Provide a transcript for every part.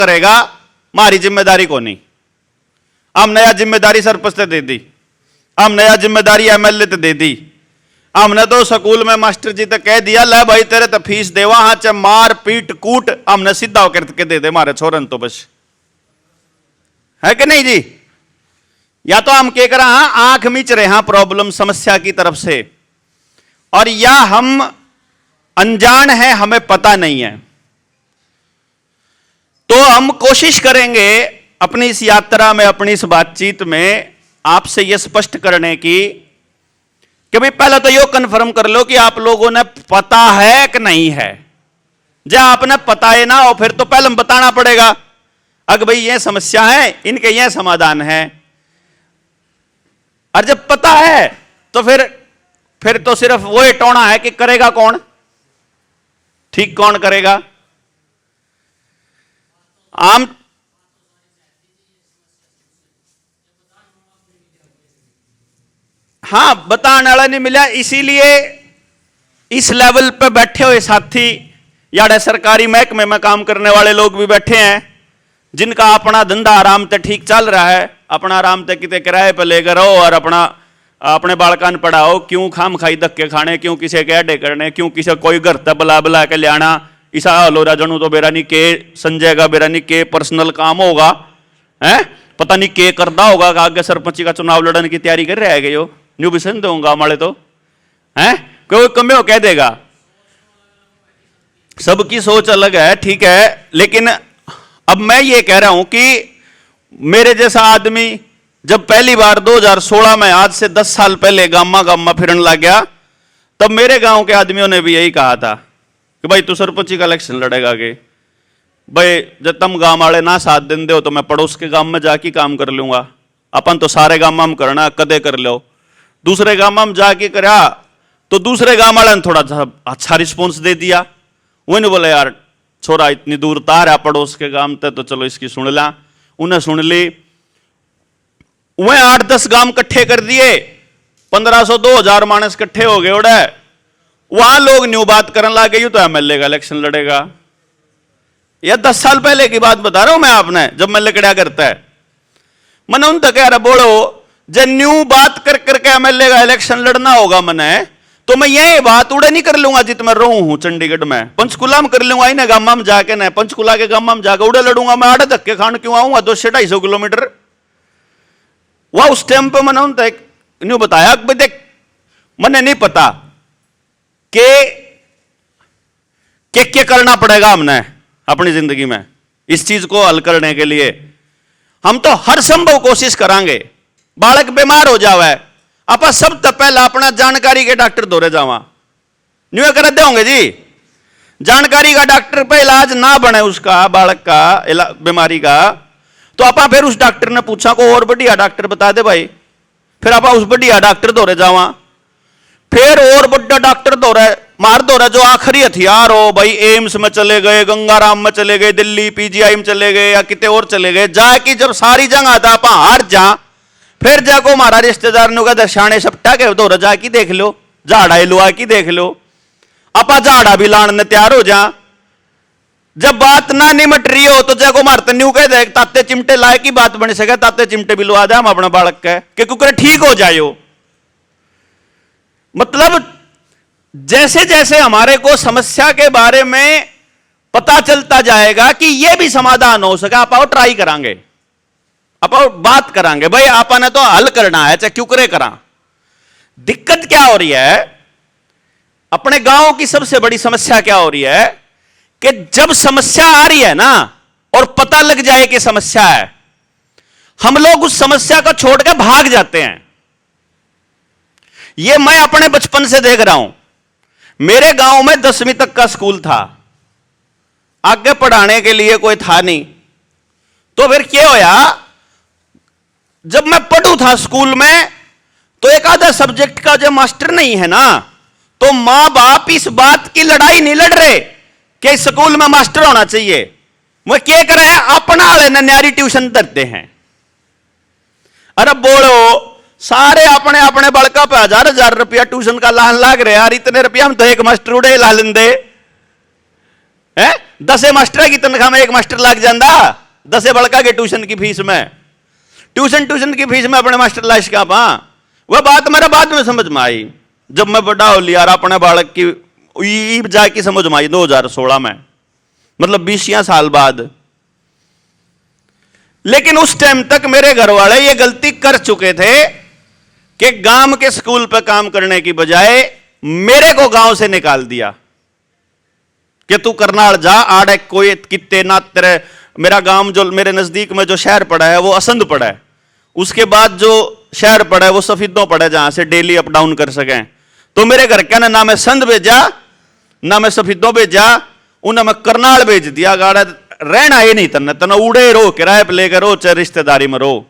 करेगा मारी जिम्मेदारी को नहीं। हम नया जिम्मेदारी सरपंच से दे दी, हम नया जिम्मेदारी एमएलए ते दे दी। हमने तो स्कूल में मास्टर जी तक कह दिया ले भाई तेरे तो फीस देवा, हाँ चाहे मार पीट कूट हमने सीधा होकर के दे दे मारे छोरन तो बस, है कि नहीं जी। या तो हम क्या करा हाँ आंख मीच रहे हाँ प्रॉब्लम समस्या की तरफ से, और या हम अनजान है हमें पता नहीं है। तो हम कोशिश करेंगे अपनी इस यात्रा में अपनी इस बातचीत में आपसे यह स्पष्ट करने की कि भाई पहले तो यो कन्फर्म कर लो कि आप लोगों ने पता है कि नहीं है। जब आपने पता है ना और फिर तो पहले बताना पड़ेगा अगर भाई ये समस्या है इनके ये समाधान है। और जब पता है तो फिर तो सिर्फ वो टोना है कि करेगा कौन, ठीक कौन करेगा। आम हाँ बताने वाला नहीं मिला, इसीलिए इस लेवल पे बैठे हुए साथी या सरकारी महकमे में काम करने वाले लोग भी बैठे हैं जिनका अपना धंधा आराम से ठीक चल रहा है, अपना आराम से कितने किराए पे लेकर रहो और अपने बालकान पढ़ाओ। क्यों खाम खाई धक्के खाने, क्यों किसी के अड्डे करने, क्यों किसी कोई घर तक बुला के ले आना। ईसा हलोरा जनू तो बेरानी के संजय का बेरानी के पर्सनल काम होगा है, पता नहीं के करता होगा। आगे सरपंची का चुनाव लड़ने की तैयारी कर रहे हैं यो न्यू भी सन दूंगा हमारे तो है, कोई कमे हो कह देगा। सबकी सोच अलग है, ठीक है। लेकिन अब मैं ये कह रहा हूं कि मेरे जैसा आदमी जब पहली बार 2016 में, आज से 10 साल पहले गामा फिरन लग गया, तब मेरे गांव के आदमियों ने भी यही कहा था कि भाई तू सरपंची का इलेक्शन लड़ेगा के भाई जब तुम गांव वाले ना साथ दिन दो तो मैं पड़ोस के गांव में जाके काम कर लूंगा। अपन तो सारे गांव में करना कदे कर लो, दूसरे गांव में जाके करा तो दूसरे गांव वाले ने थोड़ा अच्छा रिस्पॉन्स दे दिया। वो नहीं बोले यार छोरा इतनी दूर तार है पड़ोस के गांव तक तो चलो इसकी सुन ला। उन्हें सुन ली, वह 8-10 गांव इकट्ठे कर दिए, 1500-2000 मानस इकट्ठे हो गए उड़े। वहां लोग न्यू बात करने लगे यूं तो एमएलए का इलेक्शन लड़ेगा। यह 10 साल पहले की बात बता रहा हूं मैं आपने, जब मैं लकड़ा करता है मैंने उन तक कह रहा बोलो जब न्यू बात कर करके एमएलए का इलेक्शन लड़ना होगा मैंने तो मैं यही बात उड़े नहीं कर लूंगा जित मैं रहूं हूं चंडीगढ़ में, पंचकुला में कर लूंगा। इन्हें गामा में जाके ना पंचकुला के गामा में जाकर उड़े लड़ूंगा मैं। आड़े धक्के खान क्यों आऊंगा 200-250 किलोमीटर। वह उस टाइम पे मैंने उन तक न्यू बताया कि देख मैंने नहीं पता कि क्या करना पड़ेगा हमने अपनी जिंदगी में इस चीज को हल करने के लिए। हम तो हर संभव कोशिश करांगे। बालक बीमार हो जावे आप सब तो पहला अपना जानकारी के डॉक्टर दौरे जावा न्यू कर देंगे जी। जानकारी का डॉक्टर पे इलाज ना बने उसका बालक का बीमारी का तो आप फिर उस डॉक्टर ने पूछा को और बढ़िया डॉक्टर बता दे भाई, फिर आप उस बढ़िया डॉक्टर दौरे जावा। फिर और बड़ा डॉक्टर दौरे मार दौरा जो आखिरी हथियार हो भाई, एम्स में चले गए, गंगाराम में चले गए, दिल्ली पीजीआई में चले गए या कितने और चले गए। जाके जब सारी जगह था आप हार जा फिर जाको हमारा रिश्तेदार ने कहा दर्शाने सप्टा के दौरा जाके देख लो, झाड़ा लुआ की देख लो। आपा झाड़ा भी लाने तैयार हो जा। जब बात ना निमट रही हो तो जाको मारते न्यू कह दे ताते चिमटे लाए की बात बन सके, ताते चिमटे भी लुआ दे हम अपने बालक के क्योंकि ठीक हो जाए। मतलब जैसे जैसे हमारे को समस्या के बारे में पता चलता जाएगा कि यह भी समाधान हो सके आप ट्राई करांगे, आप बात करांगे। भाई आपने तो हल करना है चाहे क्यों करे करा। दिक्कत क्या हो रही है अपने गांव की सबसे बड़ी समस्या क्या हो रही है कि जब समस्या आ रही है ना और पता लग जाए कि समस्या है, हम लोग उस समस्या को छोड़ के भाग जाते हैं। यह मैं अपने बचपन से देख रहा हूं। मेरे गांव में 10वीं तक का स्कूल था, आगे पढ़ाने के लिए कोई था नहीं। तो फिर क्या होया, जब मैं पढ़ू था स्कूल में तो एक आधा सब्जेक्ट का जो मास्टर नहीं है ना, तो मां बाप इस बात की लड़ाई नहीं लड़ रहे कि स्कूल में मास्टर होना चाहिए। वो क्या कर रहे हैं अपना वाले न्यारी ट्यूशन धरते हैं। अरे बोलो सारे अपने अपने बड़का पे 1000-1000 रुपया ट्यूशन का लान लाग रहे यार। इतने रुपया हम तो एक मास्टर उड़े ला लेंदे है 10 मास्टर की तनख्वाह में एक मास्टर लग जाता, 10 बड़का के ट्यूशन की फीस में, ट्यूशन की फीस में अपने मास्टर लाइश का पा। वह बात मेरा बाद में समझ में आई, जब मैं बड़ा हो लिया अपने बालक की जाके समझ में आई 2016 में, मतलब 20 साल बाद। लेकिन उस टाइम तक मेरे घर वाले ये गलती कर चुके थे कि गांव के स्कूल पर काम करने की बजाय मेरे को गांव से निकाल दिया कि तू करनाल जा, आड़े कोई कितने ना तेरे। मेरा गांव जो मेरे नजदीक में जो शहर पड़ा है वो असंध पड़ा है, उसके बाद जो शहर पड़ा है वो सफीदों पड़ा है, जहां से डेली अप डाउन कर सकें। तो मेरे घर क्या ना मैं संध भेजा ना मैं सफीदों भेजा, उन्हें मैं करनाल भेज दिया। गाड़ा रहना ही नहीं तन्ने, तना उड़े रो, किराए पे लेकर रो, चाहे रिश्तेदारी में रो।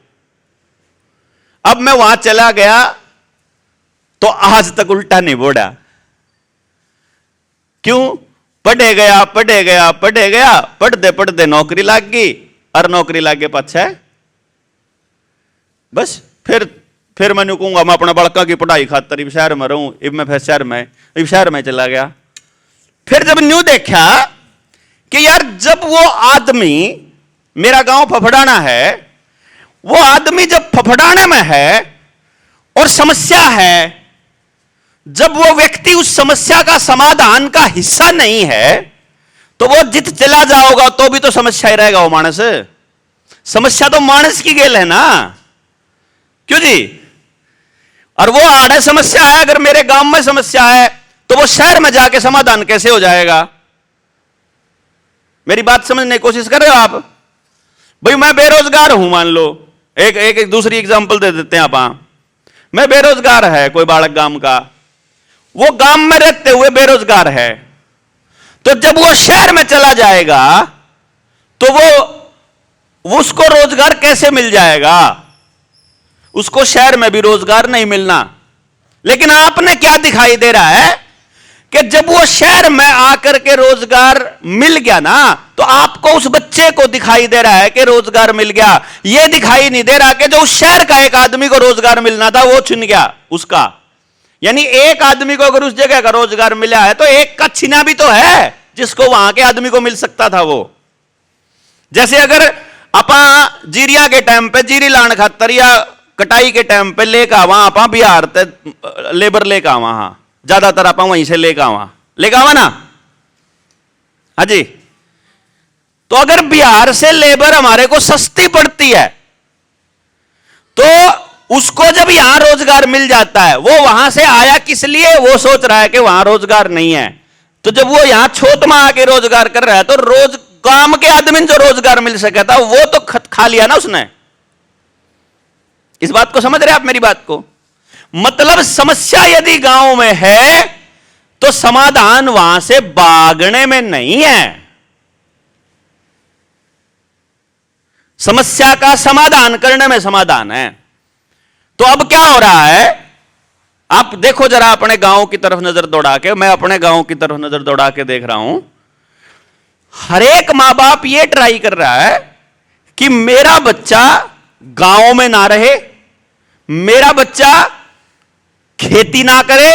अब मैं वहां चला गया तो आज तक उल्टा नहीं बोड़ा। क्यों? पढ़े गया पढ़ते पढ़ते नौकरी लाग गई, और नौकरी लागे पाछे बस फिर मैंने कहूंगा मैं अपने बड़का की पढ़ाई खातर इब शहर में रहूं, इब मैं फिर शहर में चला गया। फिर जब न्यू देखा कि यार जब वो आदमी, मेरा गांव फफड़ाना है, वो आदमी जब फफड़ाने में है और समस्या है, जब वो व्यक्ति उस समस्या का समाधान का हिस्सा नहीं है, तो वो जित चला जाओगा तो भी तो समस्या ही रहेगा। वो मानस, समस्या तो मानस की गेल है ना, क्यों जी? और वो आड़े समस्या है, अगर मेरे गांव में समस्या है तो वो शहर में जाके समाधान कैसे हो जाएगा? मेरी बात समझने की कोशिश कर रहे हो आप? भाई मैं बेरोजगार हूं, मान लो एक दूसरी एग्जांपल दे देते हैं आप। मैं बेरोजगार है, कोई बालक गांव का, वो गांव में रहते हुए बेरोजगार है, तो जब वो शहर में चला जाएगा तो वो उसको रोजगार कैसे मिल जाएगा? उसको शहर में भी रोजगार नहीं मिलना। लेकिन आपने क्या दिखाई दे रहा है कि जब वो शहर में आकर के रोजगार मिल गया ना, तो आपको उस बच्चे को दिखाई दे रहा है कि रोजगार मिल गया। ये दिखाई नहीं दे रहा कि जो उस शहर का एक आदमी को रोजगार मिलना था वो छिन गया उसका। यानी एक आदमी को अगर उस जगह का रोजगार मिला है तो एक का छिना भी तो है, जिसको वहां के आदमी को मिल सकता था वो। जैसे अगर अपा जीरिया के टाइम पे जीरी लान खातर या कटाई के टाइम पे लेकर आवा, आपा बिहार ते लेबर लेकर आवा, ज्यादातर आप वहीं से लेकर आवा ना। हाँ जी, तो अगर बिहार से लेबर हमारे को सस्ती पड़ती है तो उसको जब यहां रोजगार मिल जाता है, वो वहां से आया किस लिए? वो सोच रहा है कि वहां रोजगार नहीं है, तो जब वो यहां छोट में आके रोजगार कर रहा है तो रोज काम के आदमी जो रोजगार मिल सका था वो तो खा लिया ना उसने। इस बात को समझ रहे आप मेरी बात को? मतलब समस्या यदि गांव में है तो समाधान वहां से भागने में नहीं है। समस्या का समाधान करने में समाधान है। तो अब क्या हो रहा है, आप देखो जरा अपने गांव की तरफ नजर दौड़ा के, मैं अपने गांव की तरफ नजर दौड़ा के देख रहा हूं। हर एक मां बाप ये ट्राई कर रहा है कि मेरा बच्चा गांव में ना रहे, मेरा बच्चा खेती ना करे,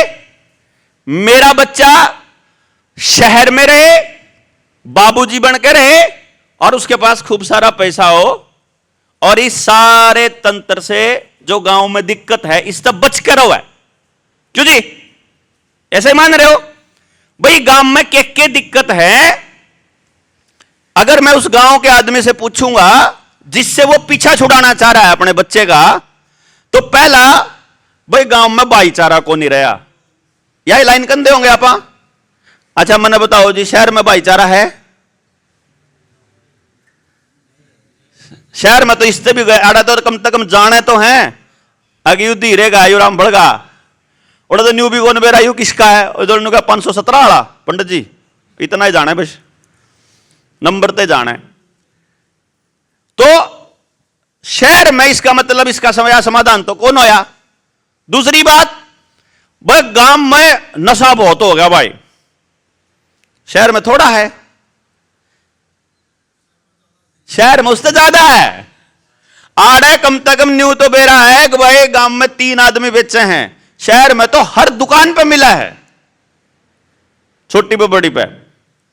मेरा बच्चा शहर में रहे, बाबूजी बन के रहे और उसके पास खूब सारा पैसा हो, और इस सारे तंत्र से जो गांव में दिक्कत है इससे बच कर रहो है। क्यों जी? ऐसे मान रहे हो? भाई गांव में क्या दिक्कत है? अगर मैं उस गांव के आदमी से पूछूंगा जिससे वो पीछा छुड़ाना चाह रहा है अपने बच्चे का, तो पहला, भाई गांव में भाईचारा को नहीं रहा, यही लाइन कंधे होंगे आप। अच्छा मैंने बताओ जी, शहर में भाईचारा है? शहर में तो इससे भी आड़ा तो कम से कम जाने तो हैं, अगे धीरे गा यू राम भड़गा और तो न्यू भी कौन बेरा यू किसका है, उधर का 517 वाला पंडित जी, इतना ही जाना है बस, नंबर ते जाना है। तो शहर में इसका मतलब इसका समाधान तो कौन होया? दूसरी बात, भाई गांव में नशा बहुत हो गया भाई, शहर में थोड़ा है, शहर में उससे ज्यादा है। आड़े कम से कम न्यू तो बेरा है कि भाई गांव में 3 आदमी बेचे हैं, शहर में तो हर दुकान पे मिला है, छोटी पे बड़ी पे।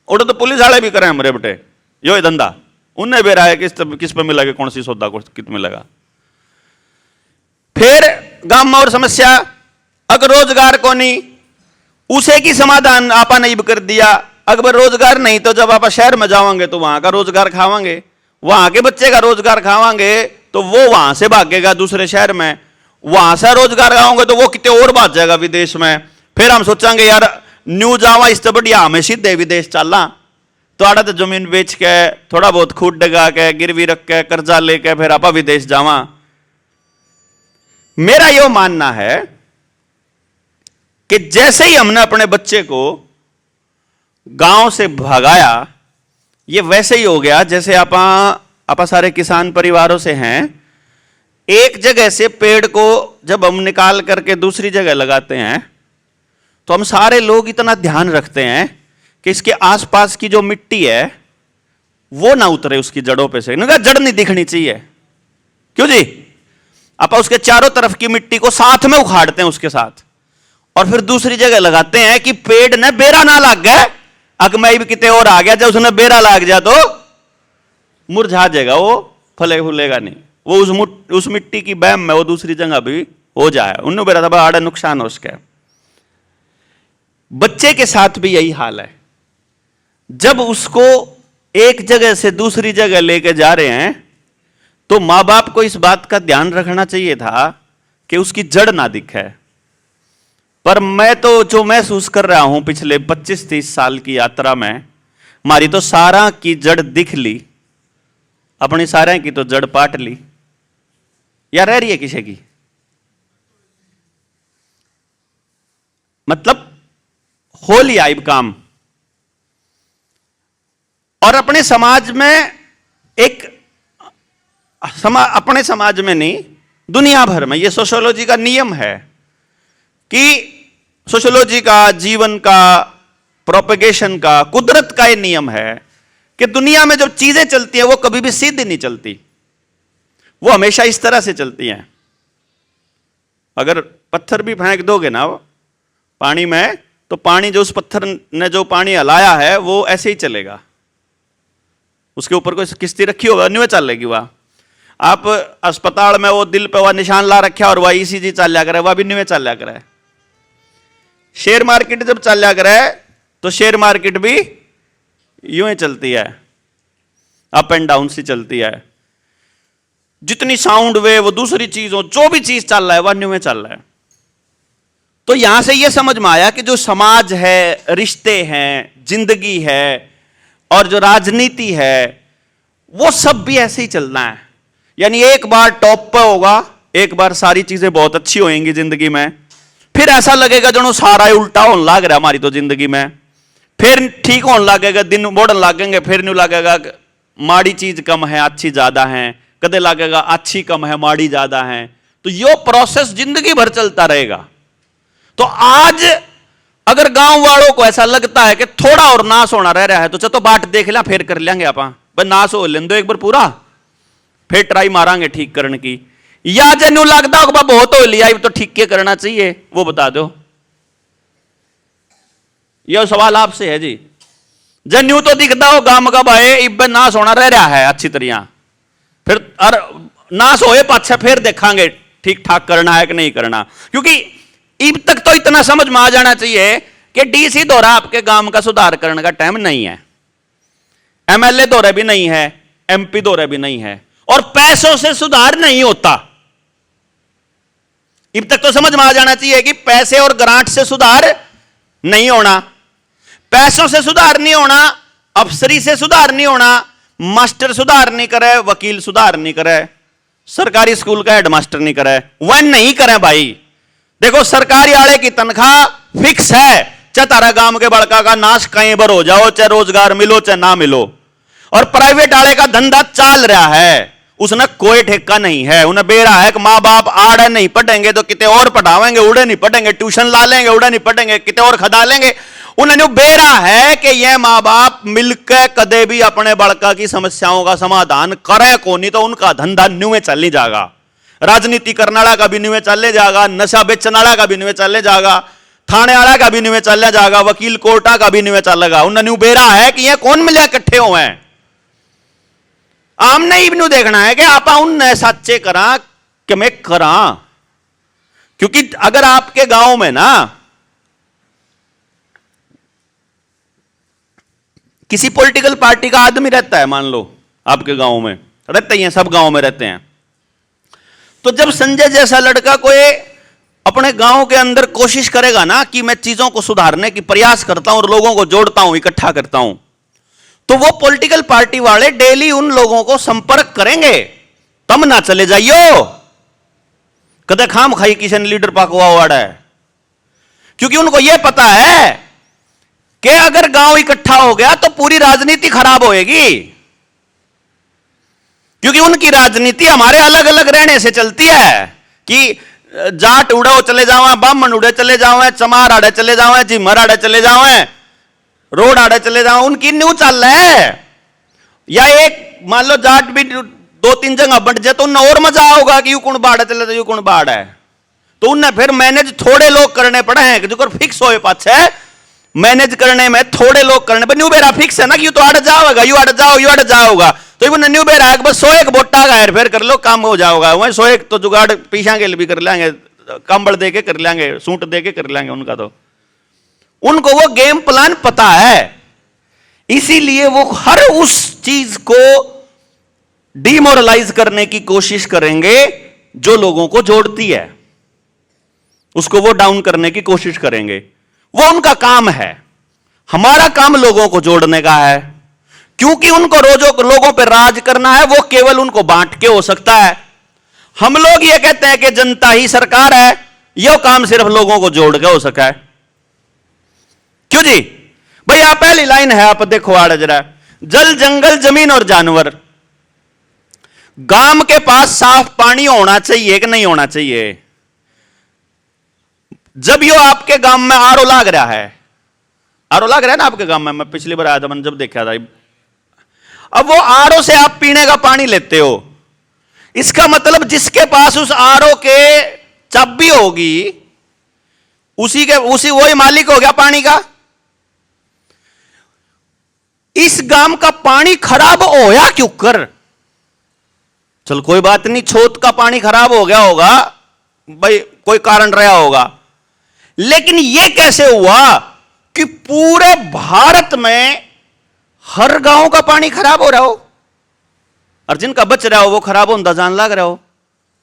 उड़े तो पुलिस वाले भी करें हमारे बेटे यो धंधा, उन्हें बेरा है किस पे मिलेगा, कौन सी सौदा को कित मिलेगा। फिर गांव में और समस्या, अगर रोजगार को नहीं, उसे की समाधान आपा नहीं कर दिया। अगर रोजगार नहीं तो जब आप शहर में जाओगे तो वहां का रोजगार खावांगे, वहां के बच्चे का रोजगार खावांगे तो वो वहां से भागेगा दूसरे शहर में, वहां से रोजगार खाओगे तो वो कितने और भाग जाएगा विदेश में। फिर हम सोचेंगे यार न्यू जावा इससे बढ़िया हमें सीधे विदेश चलना, तो आड़ा तो जमीन बेच के थोड़ा बहुत खूट डगा के गिरवी रख के कर्जा लेके फिर आप विदेश जावा। मेरा यह मानना है कि जैसे ही हमने अपने बच्चे को गांव से भगाया, ये वैसे ही हो गया जैसे आपा सारे किसान परिवारों से हैं। एक जगह से पेड़ को जब हम निकाल करके दूसरी जगह लगाते हैं तो हम सारे लोग इतना ध्यान रखते हैं कि इसके आसपास की जो मिट्टी है वो ना उतरे उसकी जड़ों पे से, जड़ नहीं दिखनी चाहिए। क्यों जी? आप उसके चारों तरफ की मिट्टी को साथ में उखाड़ते हैं उसके साथ, और फिर दूसरी जगह लगाते हैं कि पेड़ ने बेरा ना लग गया, अगमई भी कितने और आ गया, जब उसने बेरा लग जाए तो मुरझा जाएगा, वो फले फूलेगा नहीं, वो उस मिट्टी की बैम में वो दूसरी जगह भी हो जाए, उन्होंने बेरा था बड़ा नुकसान हो उसके। बच्चे के साथ भी यही हाल है। जब उसको एक जगह से दूसरी जगह लेके जा रहे हैं तो मां बाप को इस बात का ध्यान रखना चाहिए था कि उसकी जड़ ना दिखे। पर मैं तो जो महसूस कर रहा हूं पिछले 25-30 साल की यात्रा में, हमारी तो सारा की जड़ दिख ली, अपनी सारे की तो जड़ पाट ली, या रह रही है किसी की? मतलब हो लिया अब काम। और अपने समाज में अपने समाज में नहीं, दुनिया भर में, यह सोशियोलॉजी का नियम है कि सोशियोलॉजी का, जीवन का, प्रोपेगेशन का, कुदरत का यह नियम है कि दुनिया में जब चीजें चलती हैं वो कभी भी सीधी नहीं चलती, वो हमेशा इस तरह से चलती हैं। अगर पत्थर भी फेंक दोगे ना पानी में, तो पानी जो उस पत्थर ने जो पानी हलाया है वो ऐसे ही चलेगा, उसके ऊपर कोई किश्ती रखी होगा नहीं चलेगी। वह आप अस्पताल में वो दिल पे वह निशान ला रखा और वह ईसीजी चल करे, वह भी नहीं चल करे। शेयर मार्केट जब चल करे तो शेयर मार्केट भी यूं ही चलती है, अप एंड डाउन सी चलती है। जितनी साउंड वेव, दूसरी चीजों, जो भी चीज चल रहा है वह न्यू में चल रहा है। तो यहां से यह समझ में आया कि जो समाज है, रिश्ते हैं, जिंदगी है और जो राजनीति है, वो सब भी ऐसे ही चलना है। यानी एक बार टॉप पे होगा, एक बार सारी चीजें बहुत अच्छी होंगी जिंदगी में, फिर ऐसा लगेगा जो सारा उल्टा होने लग रहा है हमारी तो जिंदगी में, फिर ठीक होने लगेगा, दिन बढ़ने लगेंगे, फिर नहीं लगेगा माड़ी चीज कम है अच्छी ज्यादा है, कदे लगेगा अच्छी कम है माड़ी ज्यादा है। तो यो प्रोसेस जिंदगी भर चलता रहेगा। तो आज अगर गांव वालों को ऐसा लगता है कि थोड़ा और नाश होना रह रहा है तो चलो बाट देख लिया, फिर कर लेंगे आप, बस नाश हो लें दो एक बार पूरा, फिर ट्राई मारांगे ठीक करने की। या जन्यू लगता होगा बहुत हो लिया तो ठीक क्या करना चाहिए वो बता दो। यह सवाल आपसे है जी। जन्यू तो दिखता हो गांव का भाई इब नाश होना रह रहा है अच्छी तरह, फिर और नाश होए पाछा फिर देखांगे ठीक ठाक करना है कि नहीं करना। क्योंकि अब तक तो इतना समझ में आ जाना चाहिए कि डीसी दौरा आपके गांव का सुधार करने का टाइम नहीं है, एमएलए दौरे भी नहीं है, एमपी दौरे भी नहीं है, और पैसों से सुधार नहीं होता। अब तक तो समझ में आ जाना चाहिए कि पैसे और ग्रांट से सुधार नहीं होना, पैसों से सुधार नहीं होना, अफसरी से सुधार नहीं होना, मास्टर सुधार नहीं करे, वकील सुधार नहीं करे, सरकारी स्कूल का हेडमास्टर नहीं करे, वह नहीं करे भाई। देखो सरकारी आड़े की तनख्वाह फिक्स है, चाहे तारा गांव के बड़का का नाश कहीं पर हो जाओ, चाहे रोजगार मिलो चाहे ना मिलो। और प्राइवेट आड़े का धंधा चल रहा है, उसने कोई ठेका नहीं है। उन्हें बेरा है कि माँ बाप आड़े नहीं पढ़ेंगे तो कितने और पढ़ावेंगे, उड़े नहीं पढ़ेंगे ट्यूशन ला लेंगे, उड़े नहीं पढ़ेंगे कितने और खदा लेंगे। उन्हें बेरा है कि यह माँ बाप मिलकर कदे भी अपने बड़का की समस्याओं का समाधान करे को नहीं, तो उनका धंधा न्यू में चल नहीं जाएगा। राजनीति करने वाला का भी न्यू में चले जाएगा, नशा बेचने वाला का भी न्यू में चले जाएगा, थाने वाला का भी नहीं चल जाएगा, वकील कोर्टा का भी नहीं चलेगा। उन्हें न्यू बेरा है कि ये कौन मिले इकट्ठे हुए हैं। आमने ही न्यू देखना है कि आप उन सच्चे करा कि मैं करा। क्योंकि अगर आपके गांव में ना किसी पॉलिटिकल पार्टी का आदमी रहता है, मान लो आपके गांव में रहते ही हैं, सब गांव में रहते हैं, तो जब संजय जैसा लड़का कोई अपने गांव के अंदर कोशिश करेगा ना कि मैं चीजों को सुधारने की प्रयास करता हूं और लोगों को जोड़ता हूं, इकट्ठा करता हूं, तो वो पॉलिटिकल पार्टी वाले डेली उन लोगों को संपर्क करेंगे। तब ना चले जाइयो कदे खाम खाई किशन लीडर पाकवा वाड़ा है। क्योंकि उनको यह पता है कि अगर गांव इकट्ठा हो गया तो पूरी राजनीति खराब होएगी। क्योंकि उनकी राजनीति हमारे अलग अलग रहने से चलती है कि जाट उड़ो चले जाओ, ब्राह्मण उड़े चले जाओ, चमार आड़े चले जाओ, झिमर आड़े चले जाओ, रोड आड़े चले जाओ, उनकी न्यू चल रहा है। या एक मान लो जाट भी 2-3 जगह बंट जाए तो उन्हें और मजा होगा कि यू कौन बाढ़ है चले, यू कौन बाढ़ है, तो उन्हें फिर मैनेज थोड़े लोग करने पड़े हैं जो फिक्स होए पाछे मैनेज करने में थोड़े लोग करने पर न्यू बेरा फिक्स है ना कि यू तो अड़ जाओगा, यू अड़ जाओ, यू अड़ जाओगा, तो वो न्यू बेरा है बस 101 बोटा का हेर फेर कर लो काम हो जाओगा। वही 101 तो जुगाड़ पीछा के लिए भी कर लेंगे, कंबल दे के कर लेंगे, सूट दे के कर लेंगे उनका, तो उनको वो गेम प्लान पता है। इसीलिए वो हर उस चीज को डिमोरलाइज करने की कोशिश करेंगे जो लोगों को जोड़ती है, उसको वो डाउन करने की कोशिश करेंगे। वो उनका काम है। हमारा काम लोगों को जोड़ने का है। क्योंकि उनको रोजों लोगों पर राज करना है, वो केवल उनको बांट के हो सकता है। हम लोग ये कहते हैं कि जनता ही सरकार है, यह काम सिर्फ लोगों को जोड़ के हो सका है। क्यों जी भाई, आप पहली लाइन है, आप देखो आड़ जरा, जल जंगल जमीन और जानवर। गांव के पास साफ पानी होना चाहिए कि नहीं होना चाहिए? जब यो आपके गांव में आरओ लाग रहा है, आरओ लाग रहा है ना आपके गांव में, मैं पिछली बार आया था, मैंने जब देखा था। अब वो आरओ से आप पीने का पानी लेते हो, इसका मतलब जिसके पास उस आरओ के चाबी होगी उसी वही मालिक हो गया पानी का। इस गांव का पानी खराब होया क्यों कर? चल कोई बात नहीं, छोत का पानी खराब हो गया होगा भाई, कोई कारण रहा होगा, लेकिन यह कैसे हुआ कि पूरे भारत में हर गांव का पानी खराब हो रहा हो और जिनका बच रहा हो वो खराब होता जान लग रहा हो?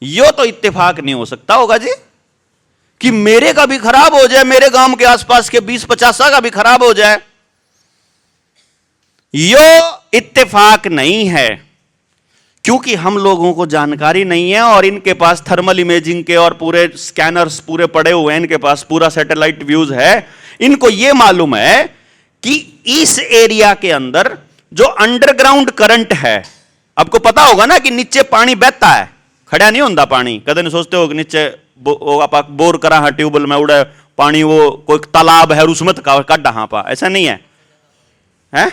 यो तो इत्तेफाक नहीं हो सकता होगा जी कि मेरे का भी खराब हो जाए, मेरे गांव के आसपास के 20-50 का भी खराब हो जाए। यो इत्तेफाक नहीं है, क्योंकि हम लोगों को जानकारी नहीं है और इनके पास थर्मल इमेजिंग के और पूरे स्कैनर्स पूरे पड़े हुए हैं, इनके पास पूरा सैटेलाइट व्यूज है। इनको यह मालूम है कि इस एरिया के अंदर जो अंडरग्राउंड करंट है, आपको पता होगा ना कि नीचे पानी बहता है, खड़ा नहीं होता पानी। कदे नहीं सोचते हो कि नीचे आप बोर करा है ट्यूबवेल में उड़े पानी, वो कोई तालाब है उसमें काटा हाँ पा, ऐसा नहीं है, है?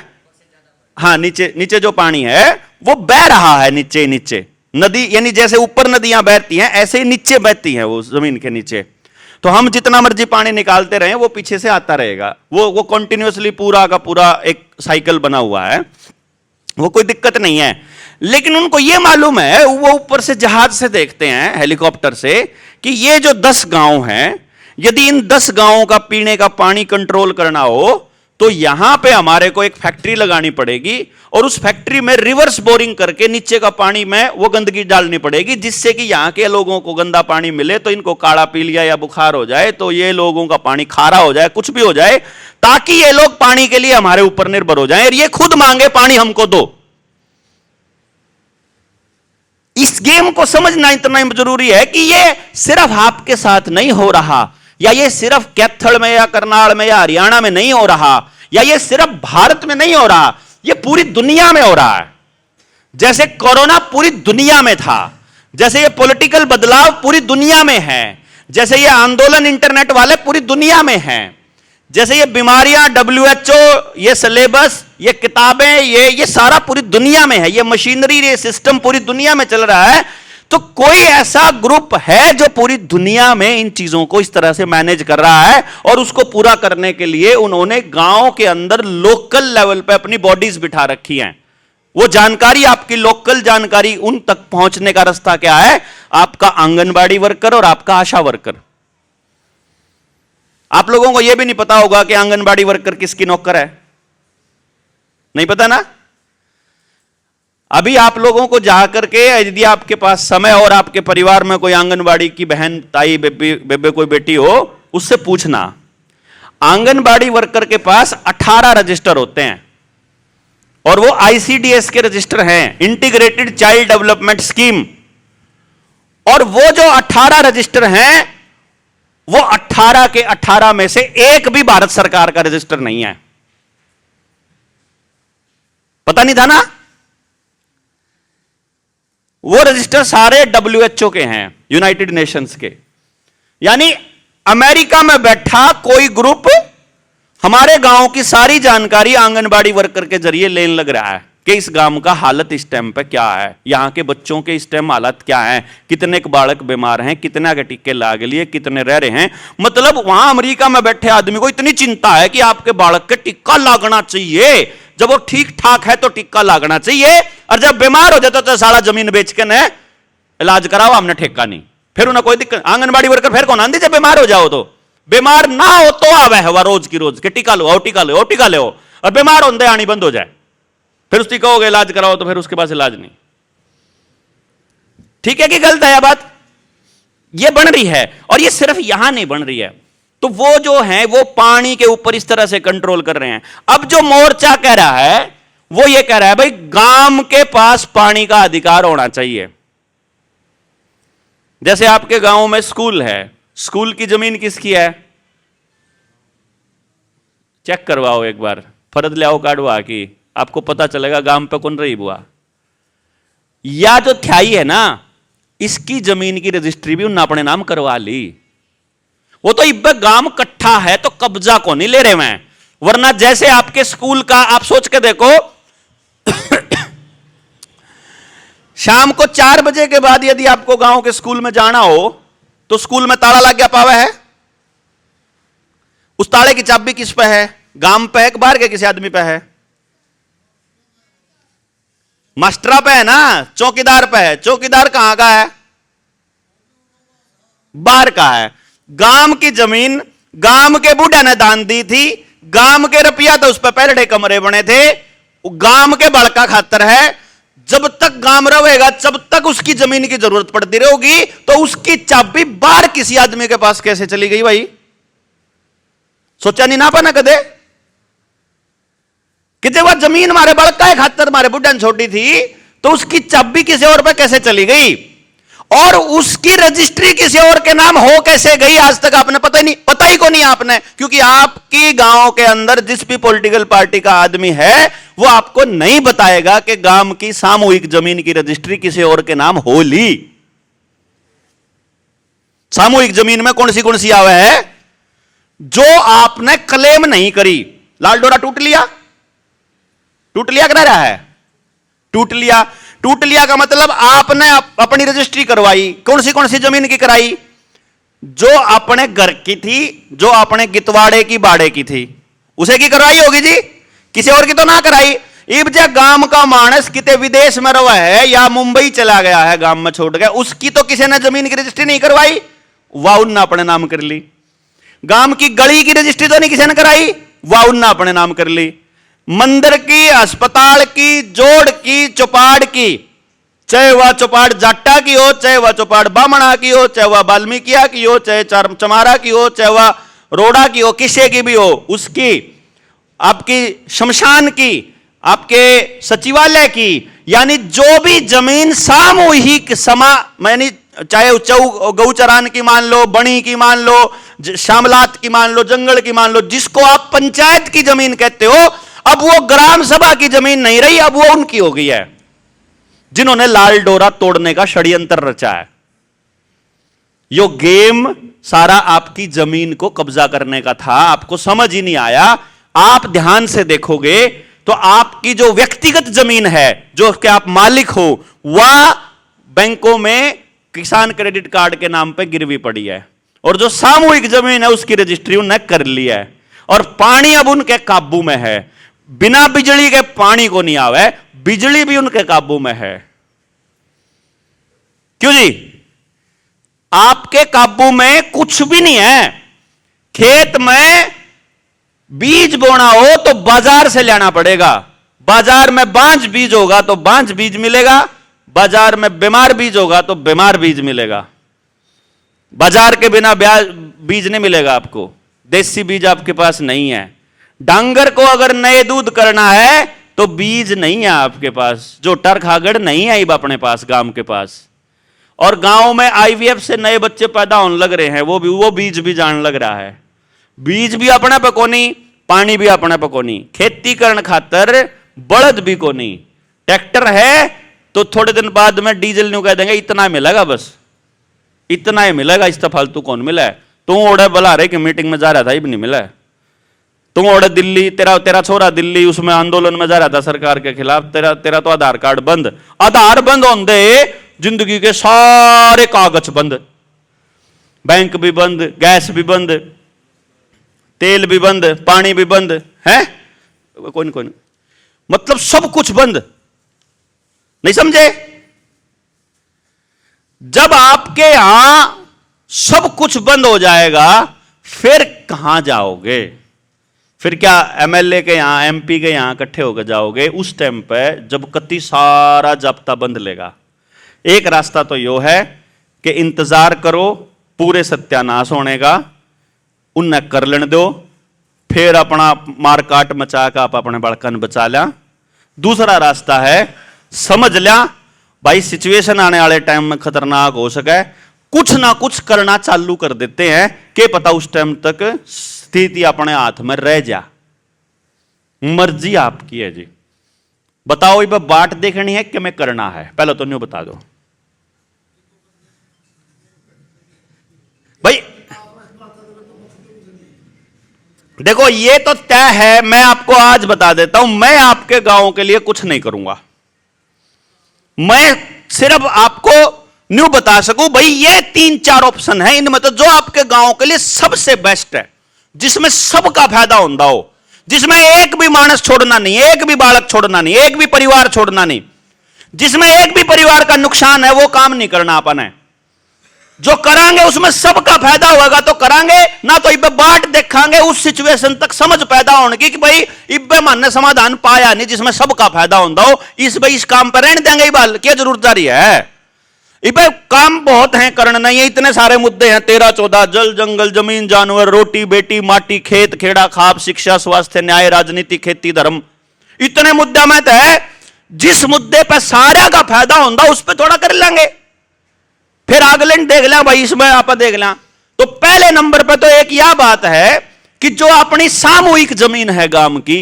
हाँ, नीचे जो पानी है वो बह रहा है नीचे नीचे, नदी यानी जैसे ऊपर नदियां बहती हैं ऐसे ही नीचे बहती हैं वो जमीन के नीचे। तो हम जितना मर्जी पानी निकालते रहे वो पीछे से आता रहेगा, वो कंटिन्यूअसली पूरा का पूरा एक साइकिल बना हुआ है, वो कोई दिक्कत नहीं है। लेकिन उनको ये मालूम है, वो ऊपर से जहाज से देखते हैं, हेलीकॉप्टर से, कि ये जो 10 गांव हैं, यदि इन 10 गांवों का पीने का पानी कंट्रोल करना हो तो यहां पे हमारे को एक फैक्ट्री लगानी पड़ेगी और उस फैक्ट्री में रिवर्स बोरिंग करके नीचे का पानी में वो गंदगी डालनी पड़ेगी, जिससे कि यहां के लोगों को गंदा पानी मिले तो इनको काढ़ा पी लिया या बुखार हो जाए तो ये लोगों का पानी खारा हो जाए, कुछ भी हो जाए, ताकि ये लोग पानी के लिए हमारे ऊपर निर्भर हो जाएं और ये खुद मांगे पानी हमको दो। इस गेम को समझना इतना जरूरी है कि ये सिर्फ आपके साथ नहीं हो रहा, या ये सिर्फ कैथल में या करनाल में या हरियाणा में नहीं हो रहा, या ये सिर्फ भारत में नहीं हो रहा, ये पूरी दुनिया में हो रहा है। जैसे कोरोना पूरी दुनिया में था, जैसे ये पॉलिटिकल बदलाव पूरी दुनिया में है, जैसे ये आंदोलन इंटरनेट वाले पूरी दुनिया में हैं, जैसे ये बीमारियां, WHO, ये सिलेबस, ये किताबें, ये सारा पूरी दुनिया में है, ये मशीनरी, ये सिस्टम पूरी दुनिया में चल रहा है। तो कोई ऐसा ग्रुप है जो पूरी दुनिया में इन चीजों को इस तरह से मैनेज कर रहा है, और उसको पूरा करने के लिए उन्होंने गांव के अंदर लोकल लेवल पे अपनी बॉडीज बिठा रखी हैं। वो जानकारी, आपकी लोकल जानकारी, उन तक पहुंचने का रास्ता क्या है? आपका आंगनबाड़ी वर्कर और आपका आशा वर्कर। आप लोगों को यह भी नहीं पता होगा कि आंगनबाड़ी वर्कर किसकी नौकर है, नहीं पता ना? अभी आप लोगों को जाकर के, यदि आपके पास समय और आपके परिवार में कोई आंगनबाड़ी की बहन, ताई, बेबे कोई बेटी हो, उससे पूछना, आंगनबाड़ी वर्कर के पास 18 रजिस्टर होते हैं, और वो आईसीडीएस के रजिस्टर हैं, इंटीग्रेटेड चाइल्ड डेवलपमेंट स्कीम। और वो जो 18 रजिस्टर हैं, वो 18 के 18 में से एक भी भारत सरकार का रजिस्टर नहीं है। पता नहीं था ना? वो रजिस्टर सारे डब्ल्यूएचओ के हैं, यूनाइटेड नेशंस के। यानी अमेरिका में बैठा कोई ग्रुप हमारे गांव की सारी जानकारी आंगनबाड़ी वर्कर के जरिए लेने लग रहा है कि इस गांव का हालत इस टाइम पे क्या है, यहां के बच्चों के इस टाइम हालत क्या है, कितने बालक बीमार हैं, कितने के टीके लाग लिए, कितने रह रहे हैं। मतलब वहां अमेरिका में बैठे आदमी को इतनी चिंता है कि आपके बालक के टीका लागना चाहिए, जब वो ठीक ठाक है तो टीका लागना चाहिए, और जब बीमार हो जाता तो सारा जमीन बेच के न इलाज कराओ, हमने ठेका नहीं। फिर उन्हें कोई दिक्कत, आंगनबाड़ी वर्कर फिर कौन आंधी, जब बीमार हो जाओ तो, बीमार ना हो तो आवे हवा रोज की रोज के टीका लो, टीका लो, टीका लो, और बीमार होते आनी बंद हो जाए, फिर उसकी कहोगे इलाज कराओ तो फिर उसके पास इलाज नहीं। ठीक है कि गलत है यह बात? यह बन रही है, और यह सिर्फ यहां नहीं बन रही है। तो वो जो है वो पानी के ऊपर इस तरह से कंट्रोल कर रहे हैं। अब जो मोर्चा कह रहा है वो ये कह रहा है भाई गांव के पास पानी का अधिकार होना चाहिए। जैसे आपके गांव में स्कूल है, स्कूल की जमीन किसकी है? चेक करवाओ एक बार, फर्द ले आओ काटवा की, आपको पता चलेगा गांव पे कौन रही बुआ। या जो थ्याई है ना, इसकी जमीन की रजिस्ट्री भी उन्होंने अपने नाम करवा ली। वो तो इब्बे गांव कट्ठा है तो कब्जा को नहीं ले रहे मैं, वरना जैसे आपके स्कूल का आप सोच के देखो शाम को 4 बजे के बाद यदि आपको गांव के स्कूल में जाना हो तो स्कूल में ताला लग गया पावा है, उस ताले की चाबी किस पे है? गांव पे है कि बाहर के किसी आदमी पे है? मास्टरा पे है ना, चौकीदार पे है। चौकीदार कहां का है? बाहर का है। गांव की जमीन गांव के बूढ़ा ने दान दी थी, गांव के रुपया तो उस पर पहले कमरे बने थे, गांव के बड़का खातर है। जब तक गांव रहेगा जब तक उसकी जमीन की जरूरत पड़ती रहेगी, तो उसकी चाबी बाहर किसी आदमी के पास कैसे चली गई भाई? सोचा नहीं ना पाना कदे कि जब वह जमीन हमारे बड़का खातर हमारे बुढ़ा ने छोड़ी थी तो उसकी चाबी किसी और पे कैसे चली गई, और उसकी रजिस्ट्री किसी और के नाम हो कैसे गई, आज तक आपने पता ही को नहीं आपने। क्योंकि आपकी गांव के अंदर जिस भी पॉलिटिकल पार्टी का आदमी है वो आपको नहीं बताएगा कि गांव की सामूहिक जमीन की रजिस्ट्री किसी और के नाम हो ली। सामूहिक जमीन में कौन सी आवे है? जो आपने क्लेम नहीं करी। लाल डोरा टूट लिया कह रहा है, टूट लिया का मतलब आपने अपनी रजिस्ट्री करवाई। कौन सी जमीन की कराई? जो अपने घर की थी, जो अपने गितवाड़े की बाड़े की थी, उसे की करवाई होगी जी, किसी और की तो ना कराई। इब जब गांव का मानस किते विदेश में रहा है या मुंबई चला गया है, गांव में छोड़ गया, उसकी तो किसी ने जमीन की रजिस्ट्री नहीं करवाई, वाह उन्ना अपने नाम कर ली। गांव की गली की रजिस्ट्री तो नहीं किसी ने कराई, वाह उन्ना अपने नाम कर ली। मंदिर की, अस्पताल की, जोड़ की, चौपाड़ की, चाहे वह चौपाड़ जाट्टा की हो, चाहे वह चौपाड़ बामणा की हो, चाहे वह वाल्मीकिया की हो, चाहे चमारा की हो, चाहे वह रोड़ा की हो, किसे की भी हो, उसकी, आपकी शमशान की, आपके सचिवालय की, यानी जो भी जमीन सामूहिक यानी चाहे गौचरान की मान लो, बणी की मान लो, श्यामलात की मान लो, जंगल की मान लो, जिसको आप पंचायत की जमीन कहते हो, अब वो ग्राम सभा की जमीन नहीं रही, अब वो उनकी हो गई है, जिन्होंने लाल डोरा तोड़ने का षड्यंत्र रचा है। यो गेम सारा आपकी जमीन को कब्जा करने का था, आपको समझ ही नहीं आया। आप ध्यान से देखोगे तो आपकी जो व्यक्तिगत जमीन है, जो कि आप मालिक हो, वह बैंकों में किसान क्रेडिट कार्ड के नाम पे गिरवी पड़ी है, और जो सामूहिक जमीन है उसकी रजिस्ट्री उन्हें कर ली है, और पानी अब उनके काबू में है। बिना बिजली के पानी को नहीं आवे, बिजली भी उनके काबू में है। क्यों जी? आपके काबू में कुछ भी नहीं है। खेत में बीज बोना हो तो बाजार से लेना पड़ेगा, बाजार में बांझ बीज होगा तो बांझ बीज मिलेगा, बाजार में बीमार बीज होगा तो बीमार बीज मिलेगा। बाजार के बिना बीज नहीं मिलेगा आपको, देसी बीज आपके पास नहीं है। डांगर को अगर नए दूध करना है तो बीज नहीं है आपके पास, जो टर खागड़ नहीं है अब अपने पास गांव के पास। और गांव में आईवीएफ से नए बच्चे पैदा होने लग रहे हैं, वो बीज भी जान लग रहा है। बीज भी अपने पे कोनी, पानी भी अपने पे कोनी, खेती करने खातर बड़द भी कोनी। ट्रैक्टर है तो थोड़े दिन बाद में डीजल न्यू कह देंगे इतना मिलेगा, बस इतना ही मिलेगा, इसका फालतू कौन मिला है। तू ओढ़े बुला रहे कि मीटिंग में जा रहा था, ये भी नहीं मिला है। तू ओढ़े दिल्ली, तेरा छोरा दिल्ली उसमें आंदोलन में जा रहा था सरकार के खिलाफ, तेरा तो आधार कार्ड बंद, आधार बंद होंदे जिंदगी के सारे कागज बंद, बैंक भी बंद, गैस भी बंद, तेल भी बंद, पानी भी बंद है, कौन मतलब सब कुछ बंद। नहीं समझे? जब आपके यहां सब कुछ बंद हो जाएगा फिर कहां जाओगे? फिर क्या एमएलए के यहां, एमपी के यहां इकट्ठे होकर जाओगे उस टाइम पे जब कति सारा जाब्ता बंद लेगा? एक रास्ता तो यो है कि इंतजार करो पूरे सत्यानाश होने का, उन्हें कर लेने दो, फिर अपना मार काट मचा कर आप अपने बड़कन बचा लिया। दूसरा रास्ता है समझ लिया भाई सिचुएशन आने वाले टाइम में खतरनाक हो सके, कुछ ना कुछ करना चालू कर देते हैं कि पता उस टाइम तक स्थिति अपने हाथ में रह जा। मर्जी आपकी है जी, बताओ ये बाट देखनी है कि मैं करना है, पहले तो न्यू बता दो भाई। देखो ये तो तय है, मैं आपको आज बता देता हूं, मैं आपके गांव के लिए कुछ नहीं करूंगा। मैं सिर्फ आपको न्यू बता सकूं भाई ये 3-4 ऑप्शन है, इनमें तो जो आपके गांव के लिए सबसे बेस्ट है, जिसमें सबका फायदा होता हो, जिसमें एक भी मानस छोड़ना नहीं, एक भी बालक छोड़ना नहीं, एक भी परिवार छोड़ना नहीं, जिसमें एक भी परिवार का नुकसान है, वो काम नहीं करना अपन है। जो करांगे उसमें सबका फायदा होगा तो करांगे, ना तो इब्बे बाट देखांगे उस सिचुएशन तक समझ पैदा होने की कि भाई इब्बे मन ने समाधान पाया नहीं जिसमें सबका फायदा होता हो, इस काम पर रहने देंगे, बाल क्या जरूरत जा रही है? इब्बे काम बहुत हैं, करना नहीं है, इतने सारे मुद्दे हैं 13-14, जल जंगल जमीन जानवर रोटी बेटी माटी खेत खेड़ा खाप शिक्षा स्वास्थ्य न्याय राजनीति खेती धर्म, इतने मुद्दा में तो है, जिस मुद्दे पर सारे का फायदा होता उस पर थोड़ा कर लेंगे, फिर अगले देख लें भाई इसमें आप देख लें। तो पहले नंबर पर तो एक यह बात है कि जो अपनी सामूहिक जमीन है गांव की,